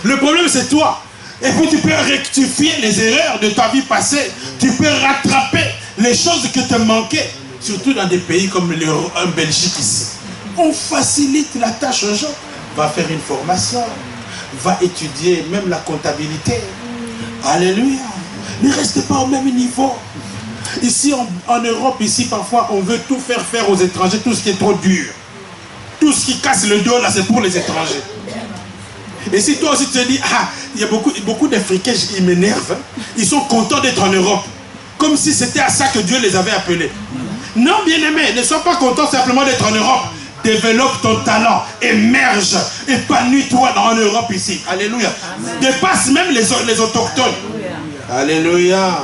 Le problème c'est toi. Et puis tu peux rectifier les erreurs de ta vie passée. Tu peux rattraper les choses que te manquaient. Surtout dans des pays comme en Belgique ici. On facilite la tâche aux gens. Va faire une formation. Va étudier même la comptabilité. Alléluia. Ne reste pas au même niveau. Ici en Europe, ici parfois on veut tout faire aux étrangers. Tout ce qui est trop dur. Tout ce qui casse le dos là, c'est pour les étrangers. Et si toi aussi tu te dis, ah, il y a beaucoup d'Africains, ils m'énervent, hein. Ils sont contents d'être en Europe. Comme si c'était à ça que Dieu les avait appelés. Non, bien-aimé, ne sois pas content simplement d'être en Europe. Développe ton talent, émerge, épanouis-toi en Europe ici. Alléluia. Dépasse même les autochtones. Alléluia.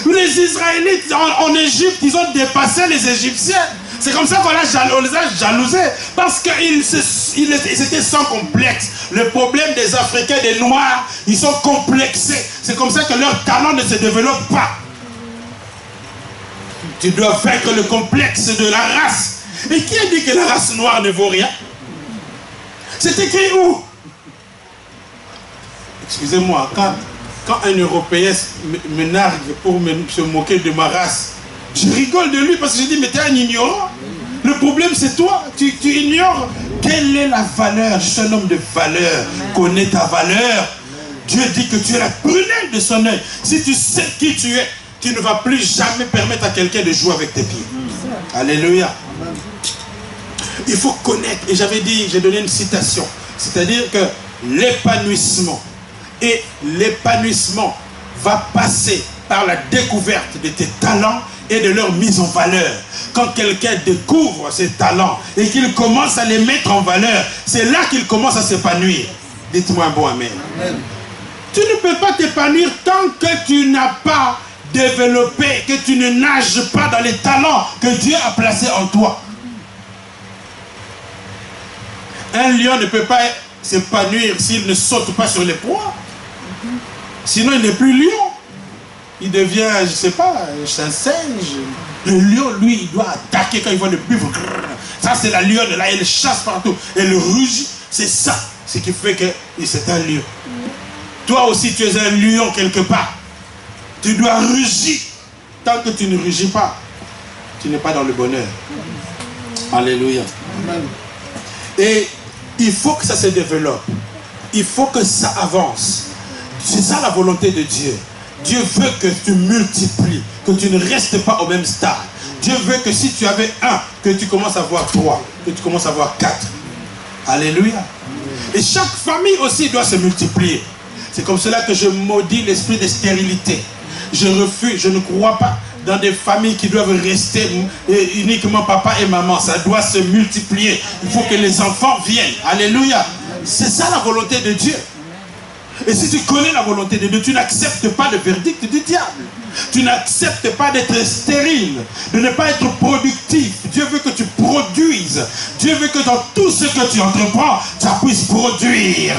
Les Israélites en Égypte, ils ont dépassé les Égyptiens. C'est comme ça qu'on les a jalousés. Parce qu'ils étaient sans complexe. Le problème des Africains, des Noirs, ils sont complexés. C'est comme ça que leur talent ne se développe pas. Tu dois vaincre le complexe de la race. Et qui a dit que la race noire ne vaut rien? C'est écrit où? Excusez-moi, quand un Européen me nargue pour se moquer de ma race, je rigole de lui parce que je dis, mais t'es un ignorant. Le problème, c'est toi. Tu ignores quelle est la valeur. Je suis un homme de valeur. Connais ta valeur. Dieu dit que tu es la prunelle de son œil. Si tu sais qui tu es, tu ne vas plus jamais permettre à quelqu'un de jouer avec tes pieds. Alléluia. Il faut connaître. Et j'avais dit, j'ai donné une citation. C'est-à-dire que l'épanouissement va passer par la découverte de tes talents et de leur mise en valeur. Quand quelqu'un découvre ses talents et qu'il commence à les mettre en valeur, c'est là qu'il commence à s'épanouir. Dites-moi un bon amen. Amen. Tu ne peux pas t'épanouir tant que tu n'as pas développé, que tu ne nages pas dans les talents que Dieu a placés en toi. Un lion ne peut pas s'épanouir s'il ne saute pas sur les proies. Sinon, il n'est plus lion. Il devient, je ne sais pas, un singe. Le lion, lui, il doit attaquer quand il voit le buffle. Ça, c'est la lionne, là, elle chasse partout. Elle rugit. C'est ça, ce qui fait que c'est un lion. Toi aussi, tu es un lion quelque part. Tu dois rugir. Tant que tu ne rugis pas, tu n'es pas dans le bonheur. Alléluia. Et il faut que ça se développe. Il faut que ça avance. C'est ça la volonté de Dieu. Dieu veut que tu multiplies, que tu ne restes pas au même stade. Dieu veut que si tu avais 1, que tu commences à avoir 3, que tu commences à avoir 4. Alléluia. Et chaque famille aussi doit se multiplier. C'est comme cela que je maudis l'esprit de stérilité. Je refuse, je ne crois pas dans des familles qui doivent rester uniquement papa et maman. Ça doit se multiplier. Il faut que les enfants viennent. Alléluia. C'est ça la volonté de Dieu. Et si tu connais la volonté de Dieu, tu n'acceptes pas le verdict du diable. Tu n'acceptes pas d'être stérile, de ne pas être productif. Dieu veut que tu produises. Dieu veut que dans tout ce que tu entreprends, ça puisse produire.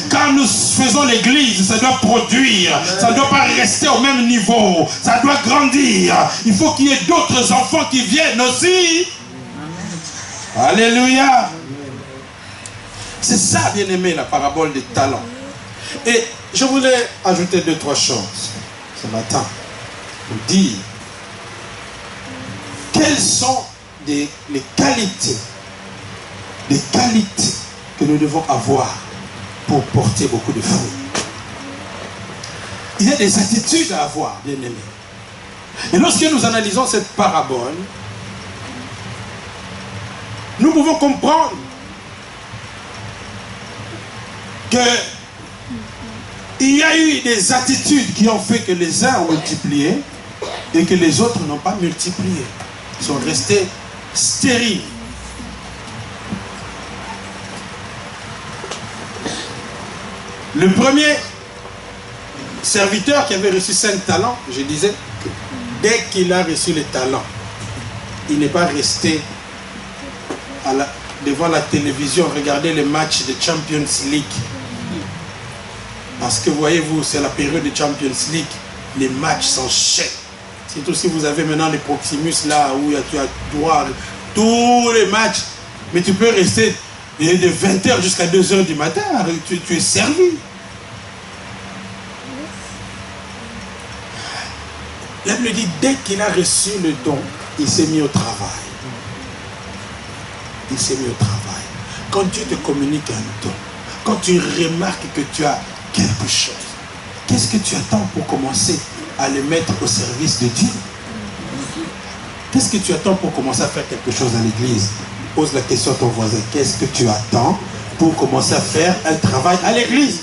Quand nous faisons l'église, ça doit produire. Ça ne doit pas rester au même niveau. Ça doit grandir. Il faut qu'il y ait d'autres enfants qui viennent aussi. Alléluia. C'est ça, bien-aimé, la parabole des talents. Et je voulais ajouter 2-3 choses ce matin. Pour dire quelles sont les qualités que nous devons avoir pour porter beaucoup de fruits. Il y a des attitudes à avoir, bien aimés. Et lorsque nous analysons cette parabole, nous pouvons comprendre que il y a eu des attitudes qui ont fait que les uns ont multiplié et que les autres n'ont pas multiplié. Ils sont restés stériles. Le premier serviteur qui avait reçu 5 talents, je disais que dès qu'il a reçu les talents, il n'est pas resté devant la télévision, regarder les matchs de Champions League. Parce que voyez-vous, c'est la période de Champions League, les matchs s'enchaînent. Surtout si vous avez maintenant les Proximus là, où tu as droit à tous les matchs. Mais tu peux rester de 20h jusqu'à 2h du matin, tu es servi. La Bible dit, dès qu'il a reçu le don, il s'est mis au travail. Il s'est mis au travail. Quand Dieu te communique un don, quand tu remarques que tu as quelque chose, qu'est-ce que tu attends pour commencer à le mettre au service de Dieu? Qu'est-ce que tu attends pour commencer à faire quelque chose à l'église? Pose la question à ton voisin. Qu'est-ce que tu attends pour commencer à faire un travail à l'église?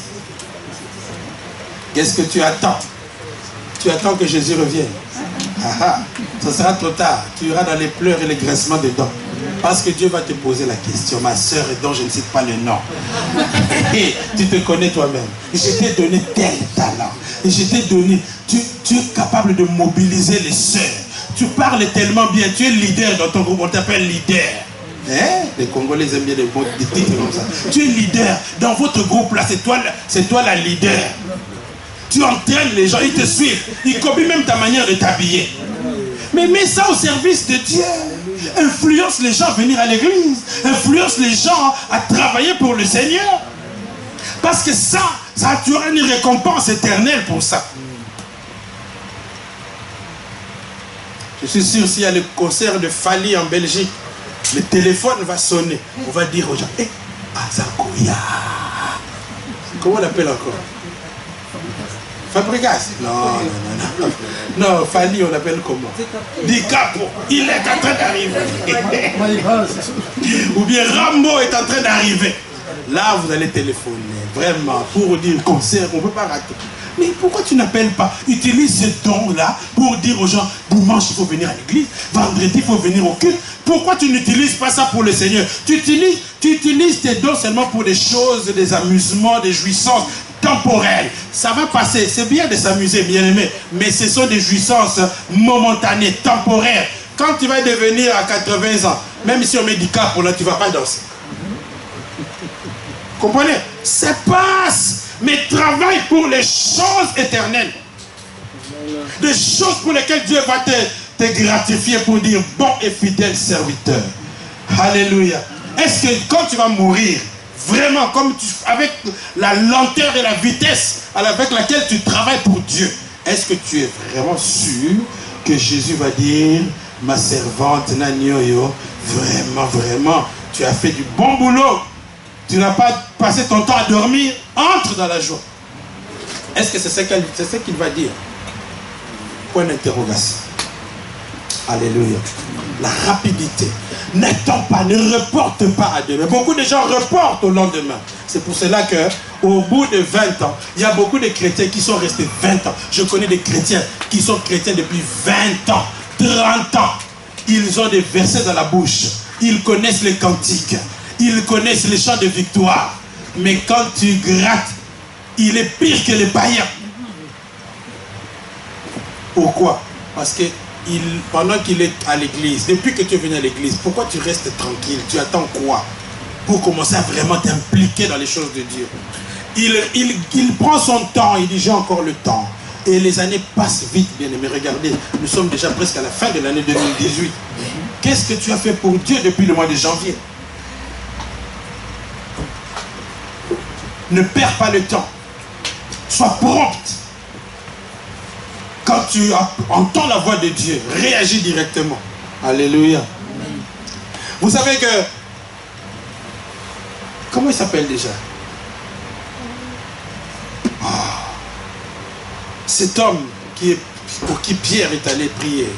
Qu'est-ce que tu attends? Tu attends que Jésus revienne. Ça sera trop tard. Tu iras dans les pleurs et les grincements des dents. Parce que Dieu va te poser la question, ma soeur dont je ne cite pas le nom. Et tu te connais toi-même. Je t'ai donné tel talent. Et je t'ai donné, tu es capable de mobiliser les sœurs. Tu parles tellement bien, tu es leader dans ton groupe, on t'appelle leader. Hein? Les Congolais aiment bien des titres comme ça. Tu es leader. Dans votre groupe là, c'est toi la leader. Tu entraînes les gens, ils te suivent. Ils copient même ta manière de t'habiller. Mais mets ça au service de Dieu. Influence les gens à venir à l'église. Influence les gens à travailler pour le Seigneur. Parce que ça tu auras une récompense éternelle pour ça. Je suis sûr, s'il y a le concert de Fali en Belgique, Le téléphone va sonner. On va dire aux gens, hé, Azakoya. Comment on l'appelle encore? Fabregas? Non. Non, Fanny, on l'appelle comment? Dicapo. Il est en train d'arriver. Ou bien Rambo est en train d'arriver. Là, vous allez téléphoner. Vraiment, pour dire concert, on ne peut pas rater. Mais pourquoi tu n'appelles pas? Utilise ce don-là pour dire aux gens, dimanche, il faut venir à l'église, vendredi, il faut venir au culte. Pourquoi tu n'utilises pas ça pour le Seigneur? Tu utilises tes dons seulement pour des choses, des amusements, des jouissances temporelles. Ça va passer. C'est bien de s'amuser, bien aimé. Mais ce sont des jouissances momentanées, temporaires. Quand tu vas devenir à 80 ans, même si on met du cap, là, tu ne vas pas danser. Comprenez? Ça passe. Mais travaille pour les choses éternelles. Des choses pour lesquelles Dieu va te gratifier pour dire bon et fidèle serviteur. Alléluia. Est-ce que quand tu vas mourir, vraiment avec la lenteur et la vitesse avec laquelle tu travailles pour Dieu, est-ce que tu es vraiment sûr que Jésus va dire ma servante Nanyoyo, vraiment, tu as fait du bon boulot. Tu n'as pas passé ton temps à dormir, entre dans la joie. Est-ce que c'est ce qu'il va dire? Point d'interrogation. Alléluia. La rapidité. N'attends pas, ne reporte pas à demain. Beaucoup de gens reportent au lendemain. C'est pour cela qu'au bout de 20 ans, il y a beaucoup de chrétiens qui sont restés 20 ans. Je connais des chrétiens qui sont chrétiens depuis 20 ans, 30 ans. Ils ont des versets dans la bouche. Ils connaissent les cantiques. Ils connaissent les chants de victoire. Mais quand tu grattes, il est pire que les païens. Pourquoi? Parce que pendant qu'il est à l'église, depuis que tu es venu à l'église, pourquoi tu restes tranquille? Tu attends quoi? Pour commencer à vraiment t'impliquer dans les choses de Dieu. Il prend son temps, il dit j'ai encore le temps. Et les années passent vite, bien aimé. Regardez, nous sommes déjà presque à la fin de l'année 2018. Qu'est-ce que tu as fait pour Dieu depuis le mois de janvier? Ne perds pas le temps. Sois prompte. Quand tu entends la voix de Dieu, réagis directement. Alléluia. Vous savez que... Comment il s'appelle déjà? Cet homme pour qui Pierre est allé prier.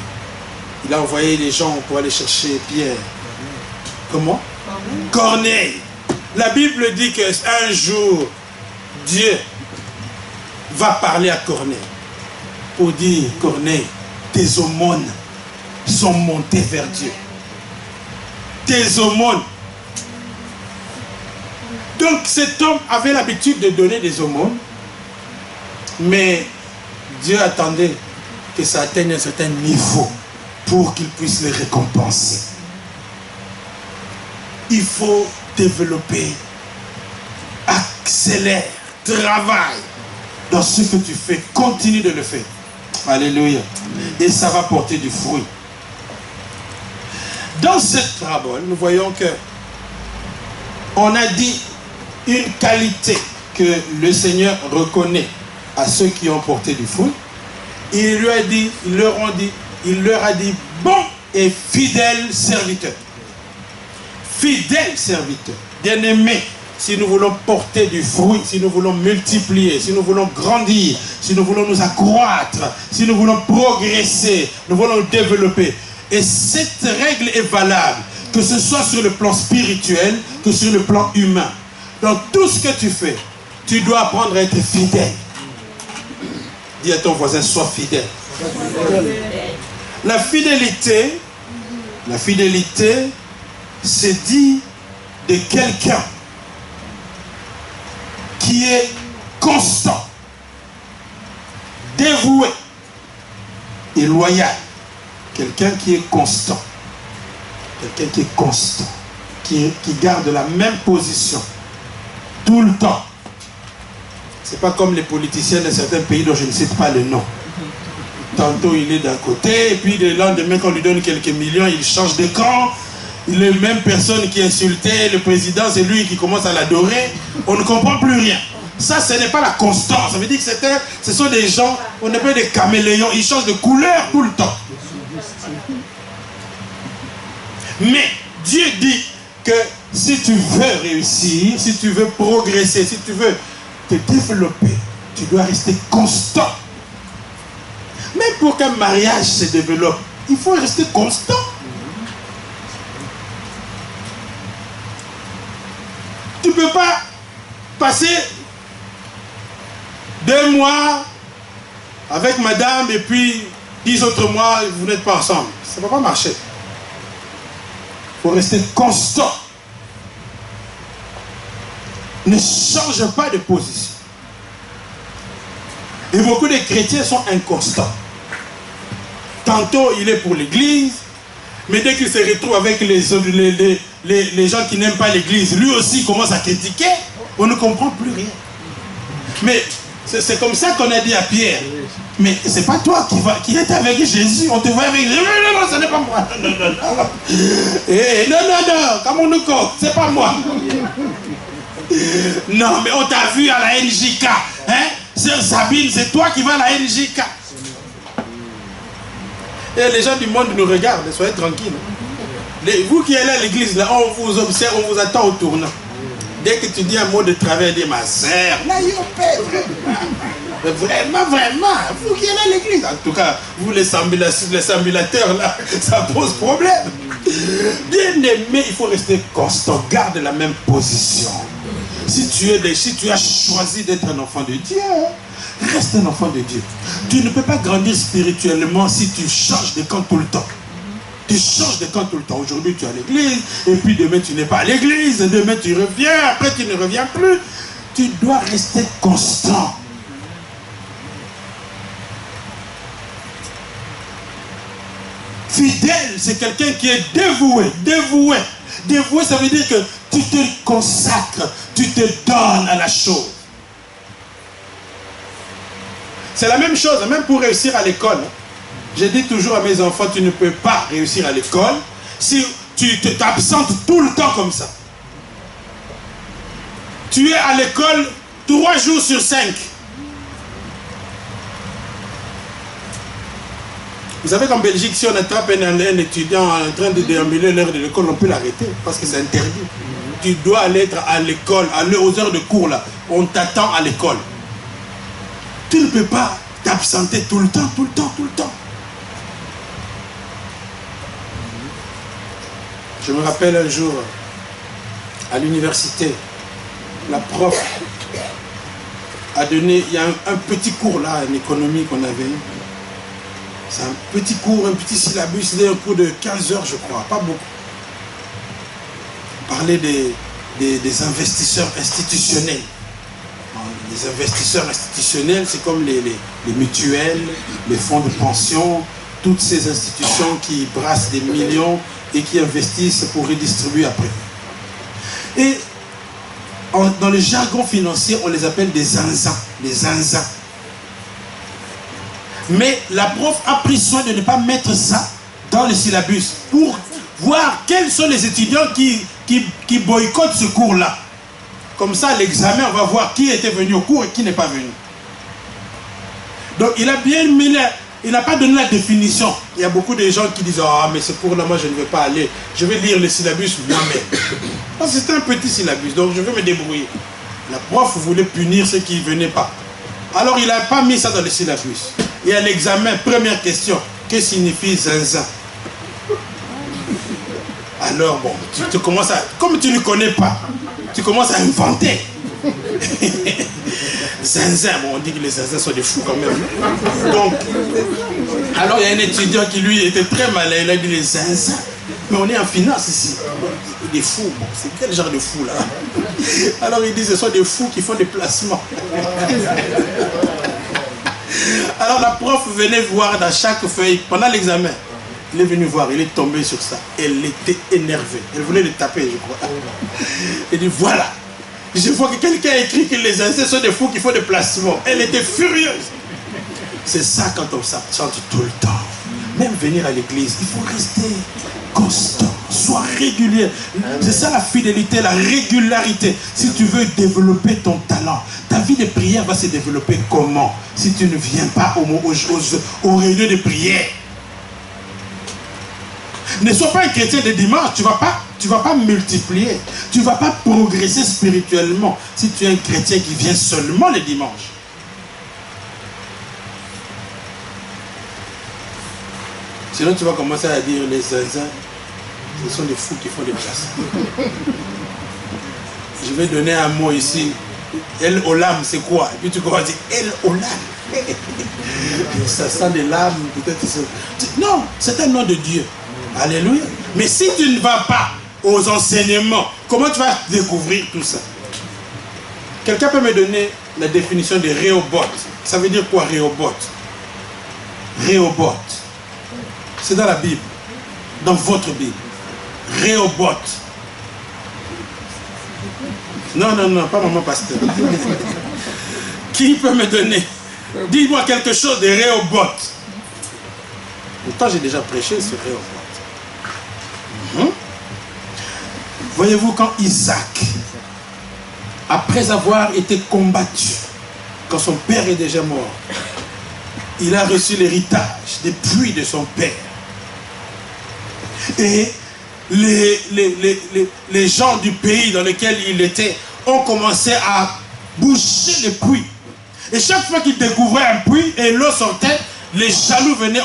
Il a envoyé les gens pour aller chercher Pierre. Comment? Corneille. La Bible dit qu'un jour, Dieu va parler à Corneille pour dire, Corneille, tes aumônes sont montées vers Dieu. Tes aumônes. Donc cet homme avait l'habitude de donner des aumônes, mais Dieu attendait que ça atteigne un certain niveau pour qu'il puisse les récompenser. Il faut développer, accélère, travaille dans ce que tu fais, continue de le faire. Alléluia. Et ça va porter du fruit. Dans cette parabole, nous voyons que on a dit une qualité que le Seigneur reconnaît à ceux qui ont porté du fruit. Il leur a dit, bon et fidèle serviteur. Fidèle serviteur, bien-aimé, si nous voulons porter du fruit, si nous voulons multiplier, si nous voulons grandir, si nous voulons nous accroître, si nous voulons progresser, nous voulons nous développer. Et cette règle est valable, que ce soit sur le plan spirituel, que sur le plan humain. Dans tout ce que tu fais, tu dois apprendre à être fidèle. Dis à ton voisin, sois fidèle. La fidélité, c'est dit de quelqu'un qui est constant, dévoué et loyal. Quelqu'un qui est constant. Quelqu'un qui est constant. Qui garde la même position. Tout le temps. C'est pas comme les politiciens de certains pays dont je ne cite pas le nom. Tantôt il est d'un côté, et puis le lendemain quand on lui donne quelques millions, il change de camp. Les mêmes personnes qui insultaient le président, c'est lui qui commence à l'adorer. On ne comprend plus rien. Ça, ce n'est pas la constance. Ça veut dire que ce sont des gens, on appelle des caméléons. Ils changent de couleur tout le temps. Mais Dieu dit que si tu veux réussir, si tu veux progresser, si tu veux te développer, tu dois rester constant. Même pour qu'un mariage se développe, il faut rester constant. Tu ne peux pas passer 2 mois avec madame et puis 10 autres mois, vous n'êtes pas ensemble. Ça ne va pas marcher. Il faut rester constant. Ne change pas de position. Et beaucoup de chrétiens sont inconstants. Tantôt, il est pour l'église, mais dès qu'il se retrouve avec les gens qui n'aiment pas l'église, lui aussi commence à critiquer, on ne comprend plus rien. Mais c'est comme ça qu'on a dit à Pierre. Mais c'est pas toi qui est avec Jésus, on te voit avec Jésus. Non, non, ce n'est pas moi. Non, non, non. Et non, comme on nous compte, c'est pas moi. Non, mais on t'a vu à la NJK. Hein? Sœur Sabine, c'est toi qui vas à la NJK. Et les gens du monde nous regardent, soyez tranquilles. Vous qui allez à l'église, là, on vous observe, on vous attend au tournant. Dès que tu dis un mot de travers, dis ma sœur, là, vraiment, vous qui allez à l'église. En tout cas, vous les sambulateurs, là, ça pose problème. Bien aimé, il faut rester constant, garde la même position. Si tu as choisi d'être un enfant de Dieu, reste un enfant de Dieu. Tu ne peux pas grandir spirituellement si tu changes de camp tout le temps. Tu changes de camp tout le temps. Aujourd'hui, tu es à l'église, et puis demain, tu n'es pas à l'église, demain, tu reviens, après, tu ne reviens plus. Tu dois rester constant. Fidèle, c'est quelqu'un qui est dévoué. Dévoué, ça veut dire que tu te consacres, tu te donnes à la chose. C'est la même chose, même pour réussir à l'école. Je dis toujours à mes enfants, tu ne peux pas réussir à l'école si tu t'absentes tout le temps comme ça. Tu es à l'école 3 jours sur 5. Vous savez qu'en Belgique, si on attrape un étudiant en train de déambuler l'heure de l'école, on peut l'arrêter parce que c'est interdit. Tu dois aller être à l'école, aux heures de cours là. On t'attend à l'école. Tu ne peux pas t'absenter tout le temps. Je me rappelle un jour, à l'université, la prof a donné, il y a un petit cours là, en économie qu'on avait eu. C'est un petit cours, un petit syllabus, c'était un cours de 15 heures, je crois, pas beaucoup. Parler des investisseurs institutionnels. Les investisseurs institutionnels, c'est comme les mutuelles, les fonds de pension, toutes ces institutions qui brassent des millions et qui investissent pour redistribuer après. Et dans le jargon financier, on les appelle des zinzins. Des zinzins. Mais la prof a pris soin de ne pas mettre ça dans le syllabus pour voir quels sont les étudiants qui boycottent ce cours-là. Comme ça, l'examen, on va voir qui était venu au cours et qui n'est pas venu. Donc, il a bien mis il n'a pas donné la définition. Il y a beaucoup de gens qui disent « Ah, mais ce cours-là, moi, je ne vais pas aller. Je vais lire le syllabus moi-même. » Parce que c'était un petit syllabus, donc je vais me débrouiller. La prof voulait punir ceux qui ne venaient pas. Alors, il n'a pas mis ça dans le syllabus. Et à l'examen, première question, que signifie zinzin? Alors, bon, tu commences à... Comme tu ne connais pas, tu commences à inventer. Zinzin, bon, on dit que les zinzins sont des fous quand même. Donc, alors il y a un étudiant qui lui était très malin, il a dit les zinzins. Mais on est en finance ici. Des fous, bon, c'est quel genre de fous là? Alors il dit ce sont des fous qui font des placements. Alors la prof venait voir dans chaque feuille, pendant l'examen, il est venu voir, il est tombé sur ça. Elle était énervée. Elle voulait le taper, je crois. Elle dit voilà. Je vois que quelqu'un a écrit que les zinzins sont des fous qui font des placements. Elle était furieuse. C'est ça quand on s'absente tout le temps. Même venir à l'église, il faut rester constant, sois régulier. C'est ça la fidélité, la régularité. Si tu veux développer ton talent, ta vie de prière va se développer comment? Si tu ne viens pas aux réunions de prière. Ne sois pas un chrétien de dimanche, tu ne vas pas tu ne vas pas multiplier. Tu ne vas pas progresser spirituellement si tu es un chrétien qui vient seulement les dimanches. Sinon, tu vas commencer à dire les zinzins, ce sont des fous qui font des places. Je vais donner un mot ici. El Olam, c'est quoi? Et puis tu commences à dire El Olam. Ça sent des lames, peut-être. Non, c'est un nom de Dieu. Alléluia. Mais si tu ne vas pas aux enseignements, comment tu vas découvrir tout ça? Quelqu'un peut me donner la définition de Rehoboth? Ça veut dire quoi, Rehoboth? Rehoboth. C'est dans la Bible. Dans votre Bible. Rehoboth. Non, non, non, pas maman pasteur. Qui peut me donner? Dis-moi quelque chose de Rehoboth. Pourtant, j'ai déjà prêché sur Rehoboth. Voyez-vous, quand Isaac, après avoir été combattu, quand son père est déjà mort, il a reçu l'héritage des puits de son père. Et les gens du pays dans lequel il était ont commencé à boucher les puits. Et chaque fois qu'il découvrait un puits et l'eau sortait, les jaloux venaient.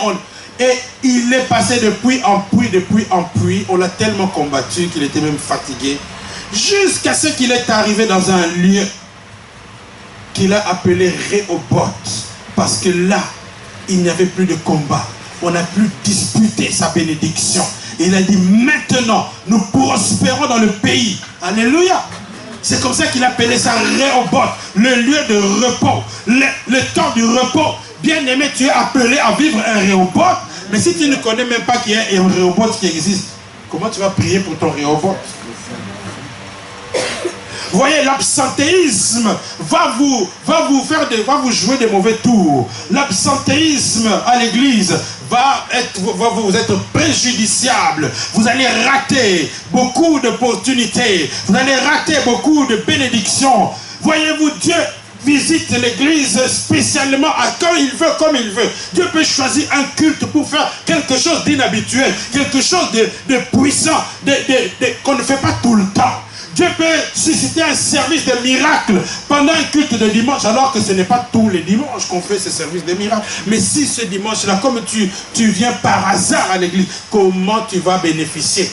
Et il est passé de puits en puits, de puits en puits. On l'a tellement combattu qu'il était même fatigué. Jusqu'à ce qu'il est arrivé dans un lieu qu'il a appelé Rehoboth. Parce que là, il n'y avait plus de combat. On n'a plus disputé sa bénédiction. Il a dit, maintenant, nous prospérons dans le pays. Alléluia. C'est comme ça qu'il appelait ça Rehoboth, le lieu de repos, le temps du repos. Bien aimé, tu es appelé à vivre un Rehoboth. Mais si tu ne connais même pas qu'il y a un Rehoboth qui existe, comment tu vas prier pour ton Rehoboth? Vous voyez, l'absentéisme va vous jouer des mauvais tours. L'absentéisme à l'église va vous être préjudiciable. Vous allez rater beaucoup d'opportunités. Vous allez rater beaucoup de bénédictions. Voyez-vous, Dieu visite l'église spécialement quand il veut, comme il veut. Dieu peut choisir un culte pour faire quelque chose d'inhabituel, quelque chose de puissant, qu'on ne fait pas tout le temps. Dieu peut susciter un service de miracle pendant un culte de dimanche, alors que ce n'est pas tous les dimanches qu'on fait ce service de miracle. Mais si ce dimanche-là, comme tu viens par hasard à l'église, comment tu vas bénéficier?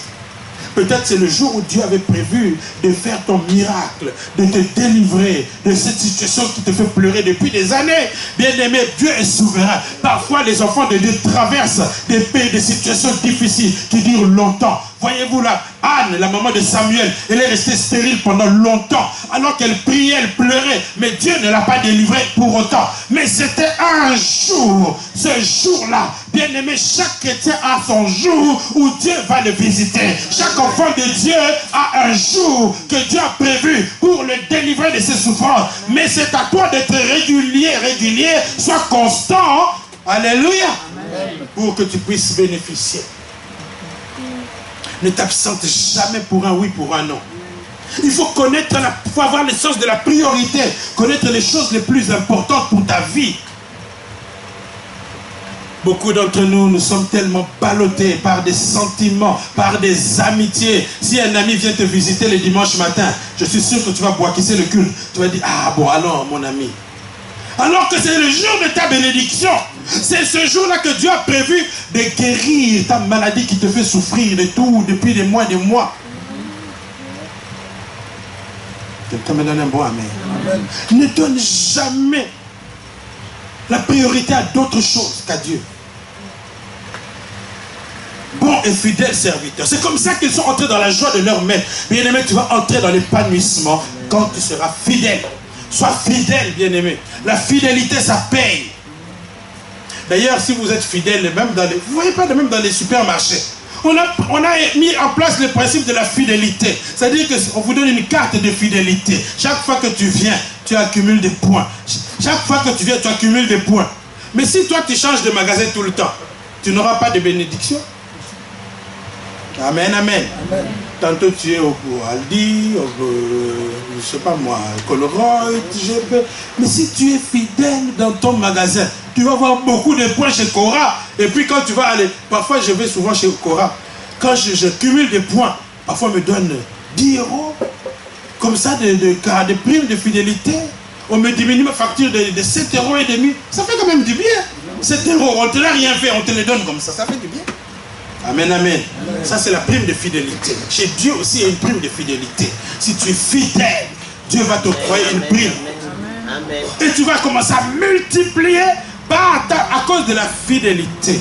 Peut-être c'est le jour où Dieu avait prévu de faire ton miracle, de te délivrer de cette situation qui te fait pleurer depuis des années. Bien-aimé, Dieu est souverain. Parfois, les enfants de Dieu traversent des pays, des situations difficiles qui durent longtemps. Voyez-vous là, Anne, la maman de Samuel, elle est restée stérile pendant longtemps. Alors qu'elle priait, elle pleurait. Mais Dieu ne l'a pas délivrée pour autant. Mais c'était un jour. Ce jour-là, bien aimé, chaque chrétien a son jour où Dieu va le visiter. Chaque enfant de Dieu a un jour que Dieu a prévu pour le délivrer de ses souffrances. Mais c'est à toi d'être régulier, sois constant. Alléluia. Amen. Pour que tu puisses bénéficier. Ne t'absente jamais pour un oui, pour un non. Il faut connaître, il faut avoir le sens de la priorité, connaître les choses les plus importantes pour ta vie. Beaucoup d'entre nous, nous sommes tellement ballottés par des sentiments, par des amitiés. Si un ami vient te visiter le dimanche matin, je suis sûr que tu vas boiquisser le culte. Tu vas dire, ah bon, alors mon ami. Alors que c'est le jour de ta bénédiction. C'est ce jour-là que Dieu a prévu de guérir ta maladie qui te fait souffrir de tout depuis des mois et des mois. Quelqu'un me donne un bon amen. Amen. Ne donne jamais la priorité à d'autres choses qu'à Dieu. Bon et fidèle serviteur. C'est comme ça qu'ils sont entrés dans la joie de leur maître. Bien-aimé, tu vas entrer dans l'épanouissement quand tu seras fidèle. Sois fidèle, bien-aimé. La fidélité, ça paye. D'ailleurs, si vous êtes fidèle, même dans les... Vous ne voyez pas, même dans les supermarchés. On a mis en place le principe de la fidélité. C'est-à-dire qu'on vous donne une carte de fidélité. Chaque fois que tu viens, tu accumules des points. Chaque fois que tu viens, tu accumules des points. Mais si toi, tu changes de magasin tout le temps, tu n'auras pas de bénédiction. Amen, amen. Amen. Tantôt tu es au Aldi, je ne sais pas moi, Coloroy, mais si tu es fidèle dans ton magasin, tu vas avoir beaucoup de points chez Cora. Et puis quand tu vas aller, parfois je vais souvent chez Cora, quand je cumule des points, parfois me donne 10 euros, comme ça, de primes de fidélité. On me diminue ma facture de 7,5 €. Ça fait quand même du bien. 7 €, on ne te l'a rien fait, on te les donne comme ça. Ça fait du bien. Amen, amen. Ça, c'est la prime de fidélité. Chez Dieu aussi, il y a une prime de fidélité. Si tu es fidèle, Dieu va t'octroyer une prime. Et tu vas commencer à multiplier à cause de la fidélité.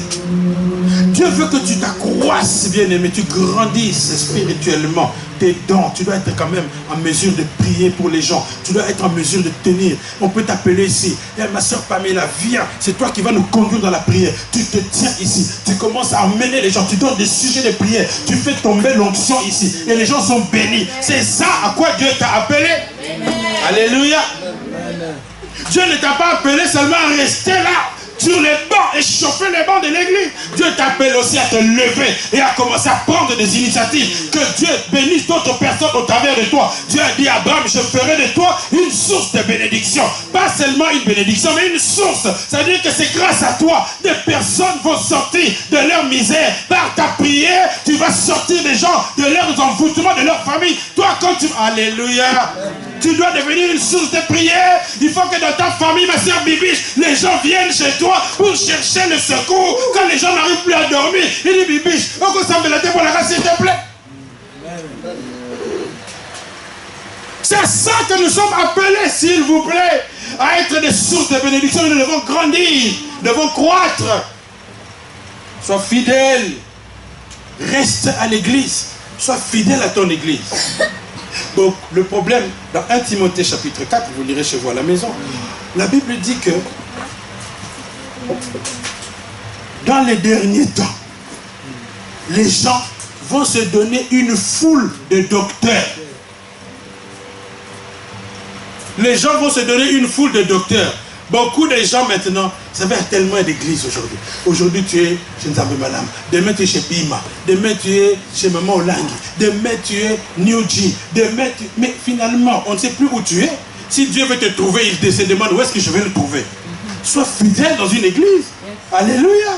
Dieu veut que tu t'accroisses, bien-aimé, tu grandisses spirituellement. Tes dons, tu dois être quand même en mesure de prier pour les gens. Tu dois être en mesure de tenir. On peut t'appeler ici. Eh, ma soeur Pamela, viens. C'est toi qui vas nous conduire dans la prière. Tu te tiens ici. Tu commences à emmener les gens. Tu donnes des sujets de prière. Tu fais tomber l'onction ici. Et les gens sont bénis. C'est ça à quoi Dieu t'a appelé. Amen. Alléluia. Amen. Dieu ne t'a pas appelé seulement à rester là sur les bancs et chauffer les bancs de l'église. Dieu t'appelle aussi à te lever et à commencer à prendre des initiatives. Que Dieu bénisse d'autres personnes au travers de toi. Dieu a dit à Abraham, je ferai de toi une source de bénédiction. Pas seulement une bénédiction, mais une source. Ça veut dire que c'est grâce à toi. Des personnes vont sortir de leur misère. Par ta prière, tu vas sortir des gens de leurs envoûtements, de leur famille. Toi, quand tu... Alléluia. Tu dois devenir une source de prière. Il faut que dans ta famille, ma soeur Bibiche, les gens viennent chez toi pour chercher le secours. Quand les gens n'arrivent plus à dormir, il dit Bibiche, on peut s'en la pour la grâce, s'il te plaît. C'est ça que nous sommes appelés, s'il vous plaît, à être des sources de bénédiction. Nous devons grandir, nous devons croître. Sois fidèle. Reste à l'église. Sois fidèle à ton église. Donc, le problème, dans 1 Timothée chapitre 4, vous lirez chez vous à la maison, la Bible dit que dans les derniers temps, les gens vont se donner une foule de docteurs. Les gens vont se donner une foule de docteurs. Beaucoup de gens maintenant, ça va tellement d'églises aujourd'hui. Aujourd'hui tu es chez Nzambe Malam, demain tu es chez Bima, demain tu es chez Maman Olangi, demain tu es New G, demain tu... Mais finalement, on ne sait plus où tu es. Si Dieu veut te trouver, il se demande où est-ce que je vais le trouver. Sois fidèle dans une église. Alléluia.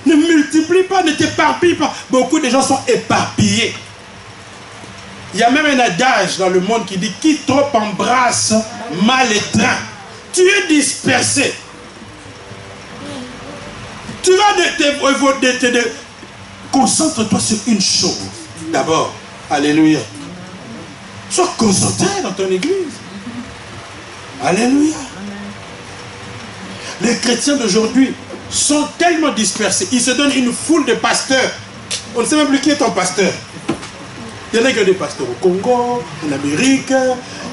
Ne multiplie pas, ne t'éparpille pas. Beaucoup de gens sont éparpillés. Il y a même un adage dans le monde qui dit qui trop embrasse, mal étreint. Tu es dispersé. Tu vas concentre-toi sur une chose. D'abord, alléluia. Sois concentré dans ton église. Alléluia. Les chrétiens d'aujourd'hui sont tellement dispersés. Ils se donnent une foule de pasteurs. On ne sait même plus qui est ton pasteur. Il y en a qui ont des pasteurs au Congo, en Amérique.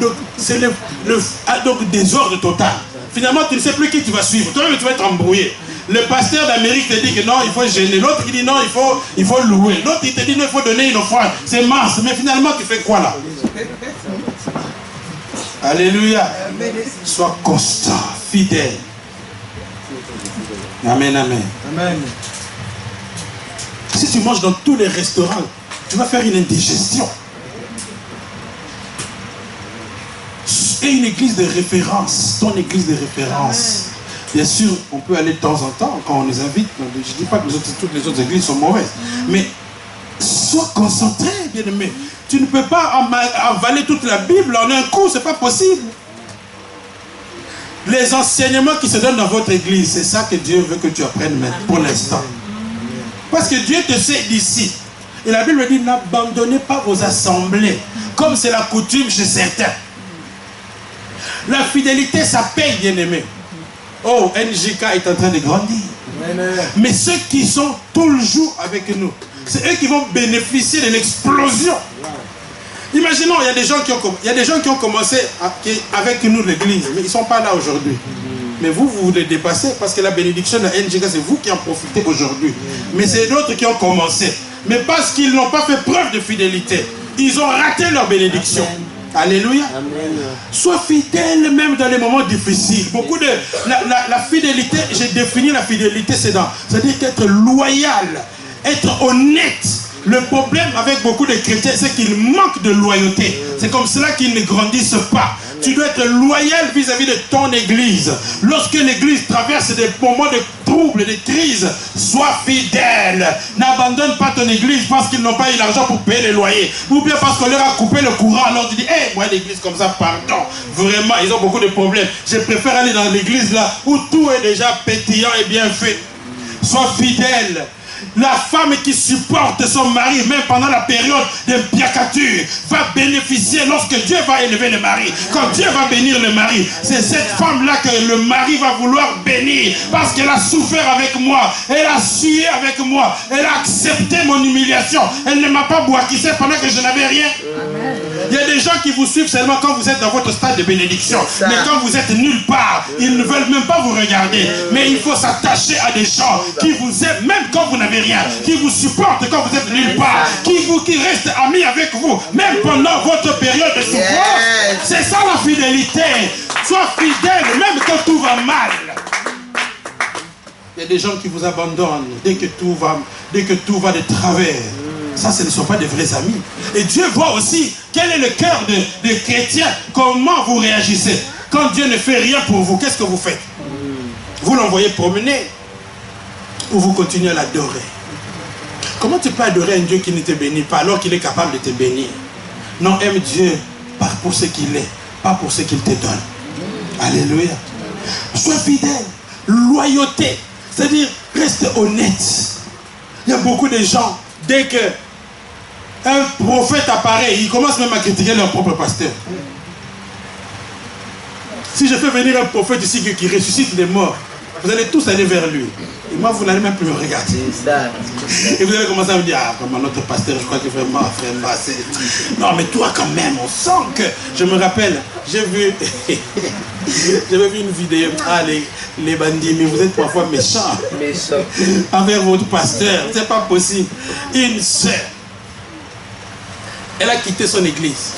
Donc, c'est donc désordre total. Finalement, tu ne sais plus qui tu vas suivre. Toi-même, tu vas être embrouillé. Le pasteur d'Amérique te dit que non, il faut gêner. L'autre qui dit non, il faut louer. L'autre, il te dit non, il faut donner une offrande. C'est mince. Mais finalement, tu fais quoi là? Alléluia. Sois constant, fidèle. Amen, amen. Amen. Si tu manges dans tous les restaurants, tu vas faire une indigestion. Et une église de référence, ton église de référence. Bien sûr, on peut aller de temps en temps quand on les invite. Je ne dis pas que toutes les autres églises sont mauvaises. Mais sois concentré, bien-aimé. Tu ne peux pas avaler toute la Bible en un coup, ce n'est pas possible. Les enseignements qui se donnent dans votre église, c'est ça que Dieu veut que tu apprennes maintenant, pour l'instant. Parce que Dieu te sait d'ici. Et la Bible dit, n'abandonnez pas vos assemblées, comme c'est la coutume chez certains. La fidélité, ça paye, bien-aimé. Oh, NJK est en train de grandir. Mais ceux qui sont toujours avec nous, c'est eux qui vont bénéficier de l'explosion. Imaginons, il y a des gens qui ont commencé avec nous l'église, mais ils ne sont pas là aujourd'hui. Mais vous les dépassez parce que la bénédiction de NJK, c'est vous qui en profitez aujourd'hui. Mais c'est d'autres qui ont commencé. Mais parce qu'ils n'ont pas fait preuve de fidélité, ils ont raté leur bénédiction. Alléluia. Amen. Sois fidèle même dans les moments difficiles. Beaucoup de la fidélité, j'ai défini la fidélité, c'est-à-dire qu'être loyal, être honnête. Le problème avec beaucoup de chrétiens, c'est qu'ils manquent de loyauté. C'est comme cela qu'ils ne grandissent pas. Tu dois être loyal vis-à-vis de ton église. Lorsque l'église traverse des moments de trouble, troubles, des crises, sois fidèle. N'abandonne pas ton église parce qu'ils n'ont pas eu l'argent pour payer les loyers. Ou bien parce qu'on leur a coupé le courant. Alors tu dis, hé, moi l'église comme ça, pardon. Vraiment, ils ont beaucoup de problèmes. Je préfère aller dans l'église là où tout est déjà pétillant et bien fait. Sois fidèle. La femme qui supporte son mari, même pendant la période d'impiacature, va bénéficier lorsque Dieu va élever le mari. Quand Dieu va bénir le mari, c'est cette femme-là que le mari va vouloir bénir. Parce qu'elle a souffert avec moi, elle a sué avec moi, elle a accepté mon humiliation. Elle ne m'a pas boitissé pendant que je n'avais rien. Amen. Il y a des gens qui vous suivent seulement quand vous êtes dans votre stade de bénédiction. Mais quand vous êtes nulle part, ils ne veulent même pas vous regarder. Mais il faut s'attacher à des gens qui vous aiment, même quand vous n'avez rien, qui vous supportent quand vous êtes nulle part, qui restent amis avec vous, même pendant votre période de souffrance. C'est ça la fidélité. Sois fidèle, même quand tout va mal. Il y a des gens qui vous abandonnent dès que tout va de travers. Ça, ce ne sont pas des vrais amis. Et Dieu voit aussi quel est le cœur des chrétiens, comment vous réagissez. Quand Dieu ne fait rien pour vous, qu'est-ce que vous faites? Vous l'envoyez promener ou vous continuez à l'adorer? Comment tu peux adorer un Dieu qui ne te bénit pas alors qu'il est capable de te bénir? Non, aime Dieu pour ce qu'il est, pas pour ce qu'il te donne. Alléluia. Sois fidèle, loyauté, c'est-à-dire reste honnête. Il y a beaucoup de gens, dès que un prophète apparaît, ils commencent même à critiquer leur propre pasteur. Si je fais venir un prophète ici qui ressuscite les morts, vous allez tous aller vers lui. Et moi, vous n'allez même plus me regarder. Et vous allez commencer à me dire, ah, vraiment, notre pasteur, je crois que vraiment, c'est... Non, mais toi, quand même, on sent que... Je me rappelle, j'avais vu une vidéo. Ah, les bandits, mais vous êtes parfois méchants. Envers votre pasteur. C'est pas possible. Une sœur, elle a quitté son église.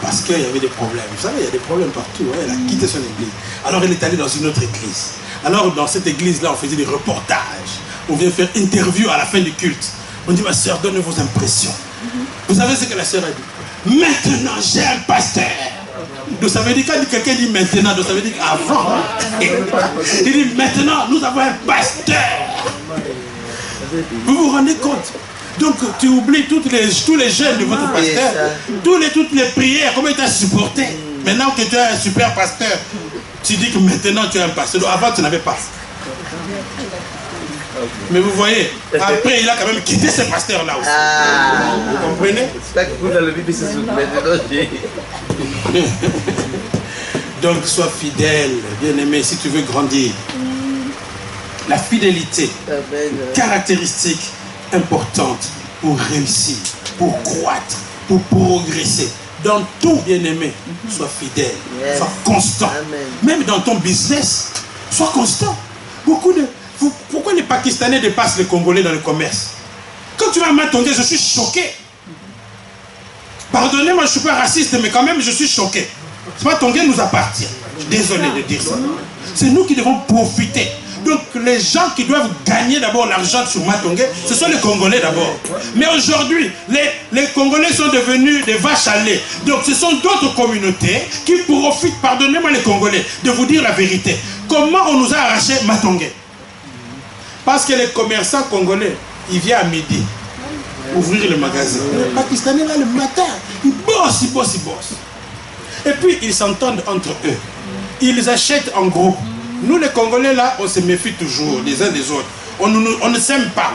Parce qu'il y avait des problèmes. Vous savez, il y a des problèmes partout. Hein? Elle a quitté son église. Alors, elle est allée dans une autre église. Alors, dans cette église-là, on faisait des reportages. On vient faire interview à la fin du culte. On dit, ma soeur, donnez vos impressions. Vous savez ce que la soeur a dit? Maintenant, j'ai un pasteur. Donc, ça veut dire, quand quelqu'un dit maintenant, donc ça veut dire avant. Il dit, maintenant, nous avons un pasteur. Vous vous rendez compte? Donc, tu oublies tous les jeunes de votre pasteur, toutes les prières, comment il t'a supporté. Maintenant que tu es un super pasteur, tu dis que maintenant tu es un pasteur. Donc, avant, tu n'avais pas. Mais vous voyez, après, il a quand même quitté ce pasteur-là aussi. Vous comprenez? Donc, sois fidèle, bien-aimé, si tu veux grandir. La fidélité, caractéristique importante pour réussir, pour croître, pour progresser. Dans tout, bien-aimé, sois fidèle, sois constant. Amen. Même dans ton business, sois constant. Pourquoi les Pakistanais dépassent les Congolais dans le commerce? Quand tu vas à Matongé, je suis choqué. Pardonnez-moi, je ne suis pas raciste, mais quand même, je suis choqué. Matongé nous appartient. Désolé de dire ça. C'est nous qui devons profiter. Donc les gens qui doivent gagner d'abord l'argent sur Matongé, ce sont les Congolais d'abord. Mais aujourd'hui, les Congolais sont devenus des vaches à lait. Donc ce sont d'autres communautés qui profitent, pardonnez-moi les Congolais, de vous dire la vérité. Comment on nous a arraché Matongé? Parce que les commerçants congolais, ils viennent à midi ouvrir le magasin. Les Pakistanais là le matin, ils bossent. Et puis ils s'entendent entre eux. Ils achètent en groupe. Nous les Congolais là, on se méfie toujours les uns des autres. On ne s'aime pas.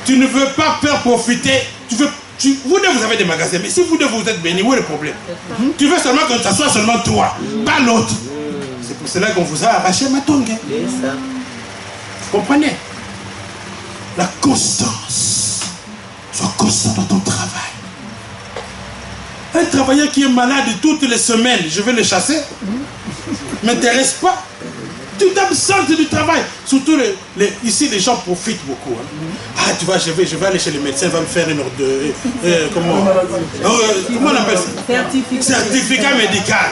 Tu ne veux pas faire profiter. Vous deux vous avez des magasins, mais si vous deux vous êtes bénis, où est le problème? Tu veux seulement que ça soit seulement toi, pas l'autre. C'est pour cela qu'on vous a arraché Matongé. Vous comprenez? La constance. Sois constant dans ton travail. Un travailleur qui est malade toutes les semaines, je vais le chasser. Ne m'intéresse pas. Tu t'absentes du travail. Surtout ici, les gens profitent beaucoup. Hein. Ah, tu vois, je vais aller chez le médecin, il va me faire une ordre. Comment on appelle ça? Certificat médical.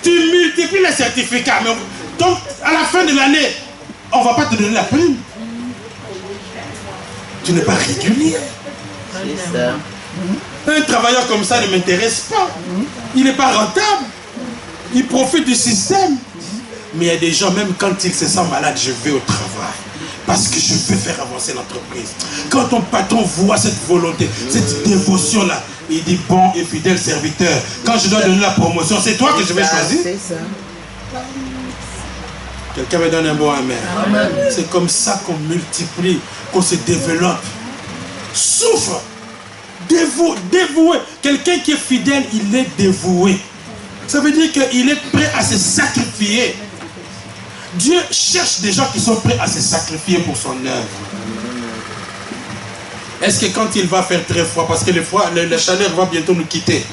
Tu multiplies les certificats. Mais donc, à la fin de l'année, on ne va pas te donner la prime. Tu n'es pas régulier. C'est ça. Un travailleur comme ça ne m'intéresse pas. Il n'est pas rentable. Il profite du système. Mais il y a des gens, même quand ils se sentent malades, je vais au travail. Parce que je veux faire avancer l'entreprise. Quand ton patron voit cette volonté, cette dévotion-là, il dit bon et fidèle serviteur, quand je dois donner la promotion, c'est toi que je vais choisir. Quelqu'un me donne un bon amen. C'est comme ça qu'on multiplie, qu'on se développe. Souffre. Dévoué. Quelqu'un qui est fidèle, il est dévoué. Ça veut dire qu'il est prêt à se sacrifier. Dieu cherche des gens qui sont prêts à se sacrifier pour son œuvre. Est-ce que quand il va faire très froid, parce que la chaleur va bientôt nous quitter,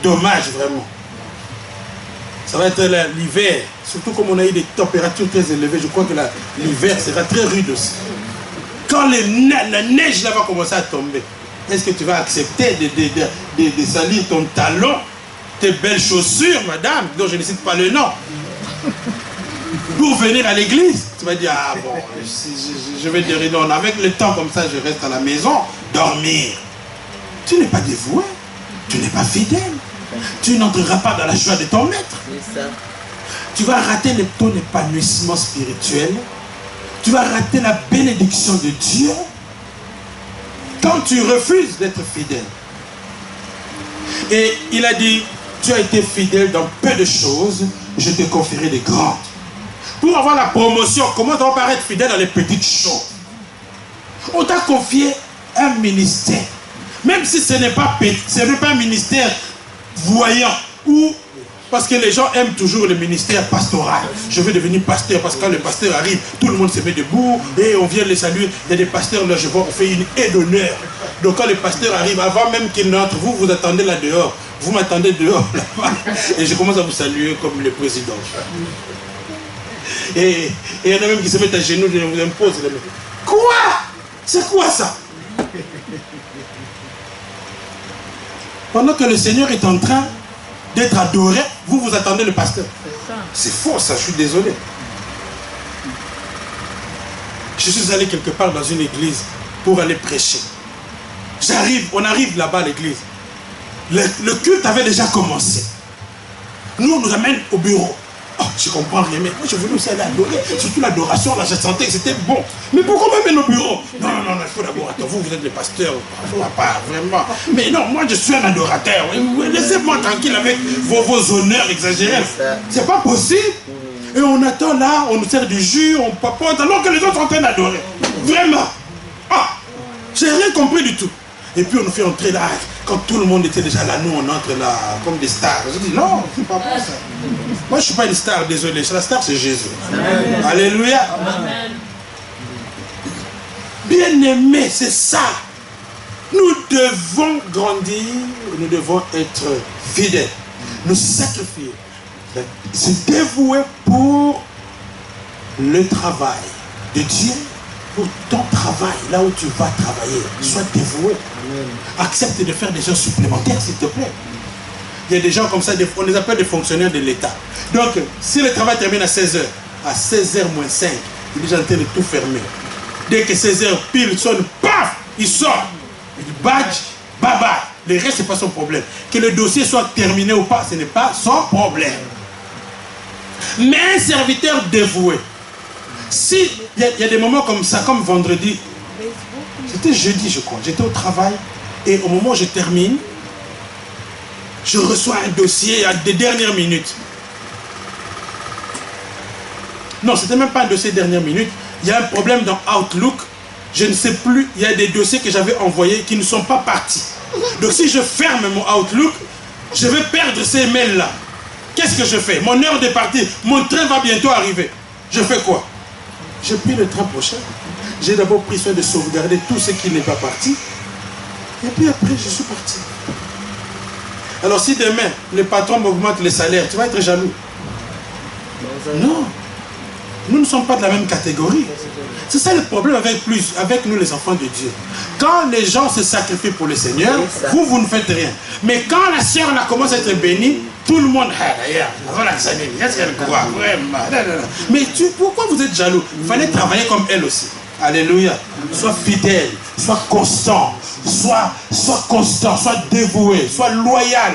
dommage vraiment. Ça va être l'hiver, surtout comme on a eu des températures très élevées, je crois que l'hiver sera très rude aussi. Quand la neige là va commencer à tomber, est-ce que tu vas accepter de salir ton talon, tes belles chaussures, madame, dont je ne cite pas le nom, pour venir à l'église? Tu vas dire, ah bon, je vais dire non, avec le temps comme ça, je reste à la maison, dormir. Tu n'es pas dévoué, tu n'es pas fidèle. Tu n'entreras pas dans la joie de ton maître. Tu vas rater ton épanouissement spirituel. Tu vas rater la bénédiction de Dieu quand tu refuses d'être fidèle. Et il a dit, tu as été fidèle dans peu de choses, je te confierai des grandes. Pour avoir la promotion, comment tu vas paraître fidèle dans les petites choses? On t'a confié un ministère. Même si ce n'est pas un ministère voyant, ou parce que les gens aiment toujours le ministère pastoral. Je veux devenir pasteur, parce que quand le pasteur arrive, tout le monde se met debout et on vient les saluer. Il y a des pasteurs, là je vois, on fait une haie d'honneur. Donc quand le pasteur arrive, avant même qu'il n'entre, vous attendez là dehors. Vous m'attendez dehors là-bas. Et je commence à vous saluer comme le président. Et il y en a même qui se mettent à genoux, je vous impose les mains. Quoi? C'est quoi ça? Pendant que le Seigneur est en train d'être adoré, vous attendez le pasteur. C'est faux ça, je suis désolé. Je suis allé quelque part dans une église pour aller prêcher. On arrive là-bas à l'église. Le culte avait déjà commencé. Nous, on nous amène au bureau. Oh, je comprends rien, mais moi je voulais aussi aller adorer. Surtout l'adoration, là, je sentais que c'était bon. Mais pourquoi m'amener au bureau? Non, il faut d'abord, attends, vous êtes le pasteur, pas vraiment. Mais non, moi je suis un adorateur. Laissez-moi tranquille avec vos honneurs exagérés. C'est pas possible. Et on attend là, on nous sert du jus, on papote, alors que les autres sont en train d'adorer. Vraiment. Ah, j'ai rien compris du tout. Et puis on nous fait entrer là, quand tout le monde était déjà là, nous on entre là comme des stars. Je dis non, c'est pas bon ça. Moi je ne suis pas une star, désolé. La star c'est Jésus. Amen. Alléluia. Amen. Bien-aimés, c'est ça. Nous devons grandir, nous devons être fidèles, nous sacrifier, se dévouer pour le travail de Dieu, pour ton travail, là où tu vas travailler. Sois dévoué. Amen. Accepte de faire des choses supplémentaires, s'il te plaît. Il y a des gens comme ça, on les appelle des fonctionnaires de l'État. Donc, si le travail termine à 16h, à 16h moins 5, il est déjà en train de tout fermer. Dès que 16h pile sonne, paf, il sort. Il dit badge, bye bye. Le reste, ce n'est pas son problème. Que le dossier soit terminé ou pas, ce n'est pas son problème. Mais un serviteur dévoué, si il y a des moments comme ça, comme vendredi, c'était jeudi je crois, j'étais au travail et au moment où je termine, je reçois un dossier à des dernières minutes. Non, c'était même pas un dossier dernière minute. Il y a un problème dans Outlook. Je ne sais plus, il y a des dossiers que j'avais envoyés qui ne sont pas partis. Donc si je ferme mon Outlook, je vais perdre ces mails-là. Qu'est-ce que je fais? Mon heure de partir, mon train va bientôt arriver. Je fais quoi? J'ai pris le train prochain. J'ai d'abord pris soin de sauvegarder tout ce qui n'est pas parti. Et puis après, je suis parti. Alors si demain, le patron m'augmente les salaires, tu vas être jaloux? Non. Nous ne sommes pas de la même catégorie. C'est ça le problème avec nous les enfants de Dieu. Quand les gens se sacrifient pour le Seigneur, vous ne faites rien. Mais quand la sœur là commence à être bénie, tout le monde, qu'est-ce qu'elle croit vraiment? Mais pourquoi vous êtes jaloux? Il fallait travailler comme elle aussi. Alléluia. Sois fidèle, sois constant, sois constant, sois dévoué, sois loyal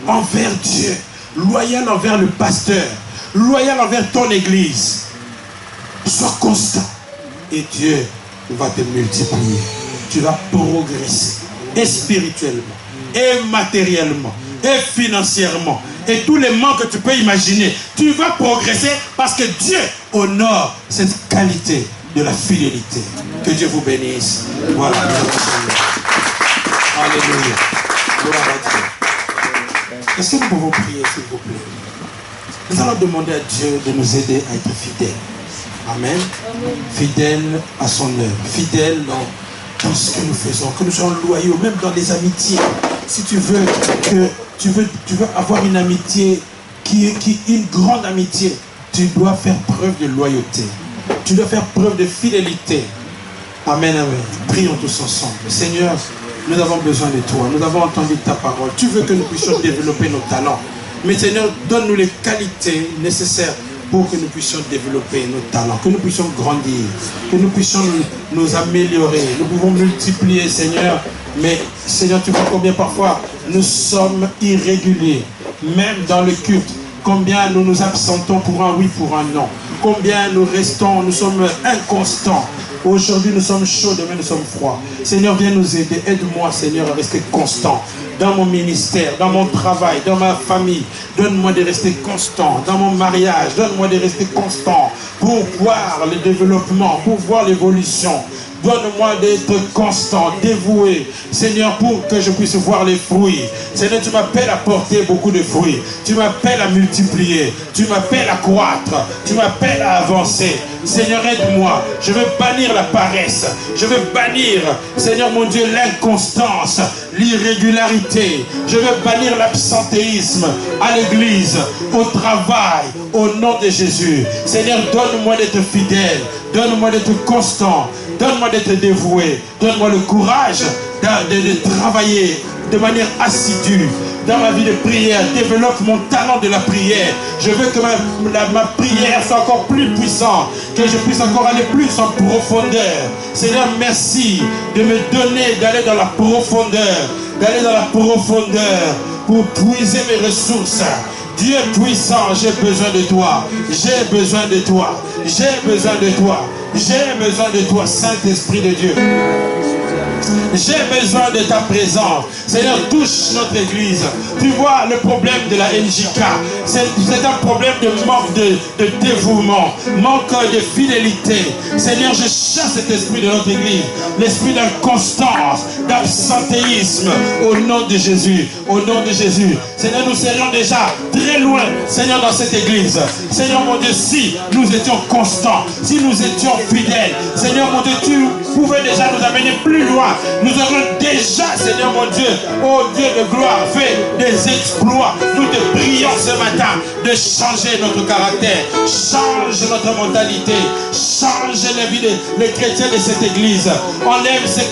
envers Dieu, loyal envers le pasteur, loyal envers ton église. Sois constant. Et Dieu va te multiplier. Tu vas progresser. Et spirituellement, et matériellement, et financièrement. Et tous les manques que tu peux imaginer. Tu vas progresser parce que Dieu honore cette qualité de la fidélité. Que Dieu vous bénisse. Voilà. Alléluia. Gloire à Dieu. Est-ce que nous pouvons prier, s'il vous plaît? Nous allons demander à Dieu de nous aider à être fidèles. Amen. Fidèle à son œuvre. Fidèle dans ce que nous faisons. Que nous soyons loyaux, même dans les amitiés. Si tu veux avoir une amitié qui est une grande amitié, tu dois faire preuve de loyauté. Tu dois faire preuve de fidélité. Amen, amen. Prions tous ensemble. Seigneur, nous avons besoin de toi. Nous avons entendu ta parole. Tu veux que nous puissions développer nos talents. Mais Seigneur, donne-nous les qualités nécessaires pour que nous puissions développer nos talents, que nous puissions grandir, que nous puissions nous améliorer. Nous pouvons multiplier, Seigneur. Mais Seigneur, tu vois combien parfois nous sommes irréguliers. Même dans le culte, combien nous nous absentons pour un oui, pour un non. Combien nous sommes inconstants. Aujourd'hui, nous sommes chauds, demain, nous sommes froids. Seigneur, viens nous aider. Aide-moi, Seigneur, à rester constant dans mon ministère, dans mon travail, dans ma famille. Donne-moi de rester constant dans mon mariage. Donne-moi de rester constant pour voir le développement, pour voir l'évolution. Donne-moi d'être constant, dévoué, Seigneur, pour que je puisse voir les fruits. Seigneur, tu m'appelles à porter beaucoup de fruits. Tu m'appelles à multiplier. Tu m'appelles à croître. Tu m'appelles à avancer. Seigneur, aide-moi. Je veux bannir la paresse. Je veux bannir, Seigneur mon Dieu, l'inconstance, l'irrégularité. Je veux bannir l'absentéisme à l'église, au travail, au nom de Jésus. Seigneur, donne-moi d'être fidèle. Donne-moi d'être constant. Donne-moi d'être dévoué. Donne-moi le courage de travailler de manière assidue dans ma vie de prière. Développe mon talent de la prière. Je veux que ma prière soit encore plus puissante, que je puisse encore aller plus en profondeur. Seigneur, merci de me donner d'aller dans la profondeur, pour puiser mes ressources. Dieu puissant, j'ai besoin de toi. J'ai besoin de toi. J'ai besoin de toi. J'ai besoin de toi, Saint-Esprit de Dieu. J'ai besoin de ta présence. Seigneur, touche notre église. Tu vois le problème de la NJK. C'est un problème de manque de dévouement, manque de fidélité. Seigneur, je chasse cet esprit de notre église. L'esprit d'inconstance, d'absentéisme. Au nom de Jésus. Au nom de Jésus. Seigneur, nous serions déjà très loin, Seigneur, dans cette église. Seigneur, mon Dieu, si nous étions constants, si nous étions fidèles, Seigneur, mon Dieu, tu pouvais déjà nous amener plus loin. Nous aurions déjà, Seigneur mon Dieu, ô Dieu de gloire, fait des exploits. Nous te prions ce matin de changer notre caractère, change notre mentalité, change la vie des chrétiens de cette église. Enlève ces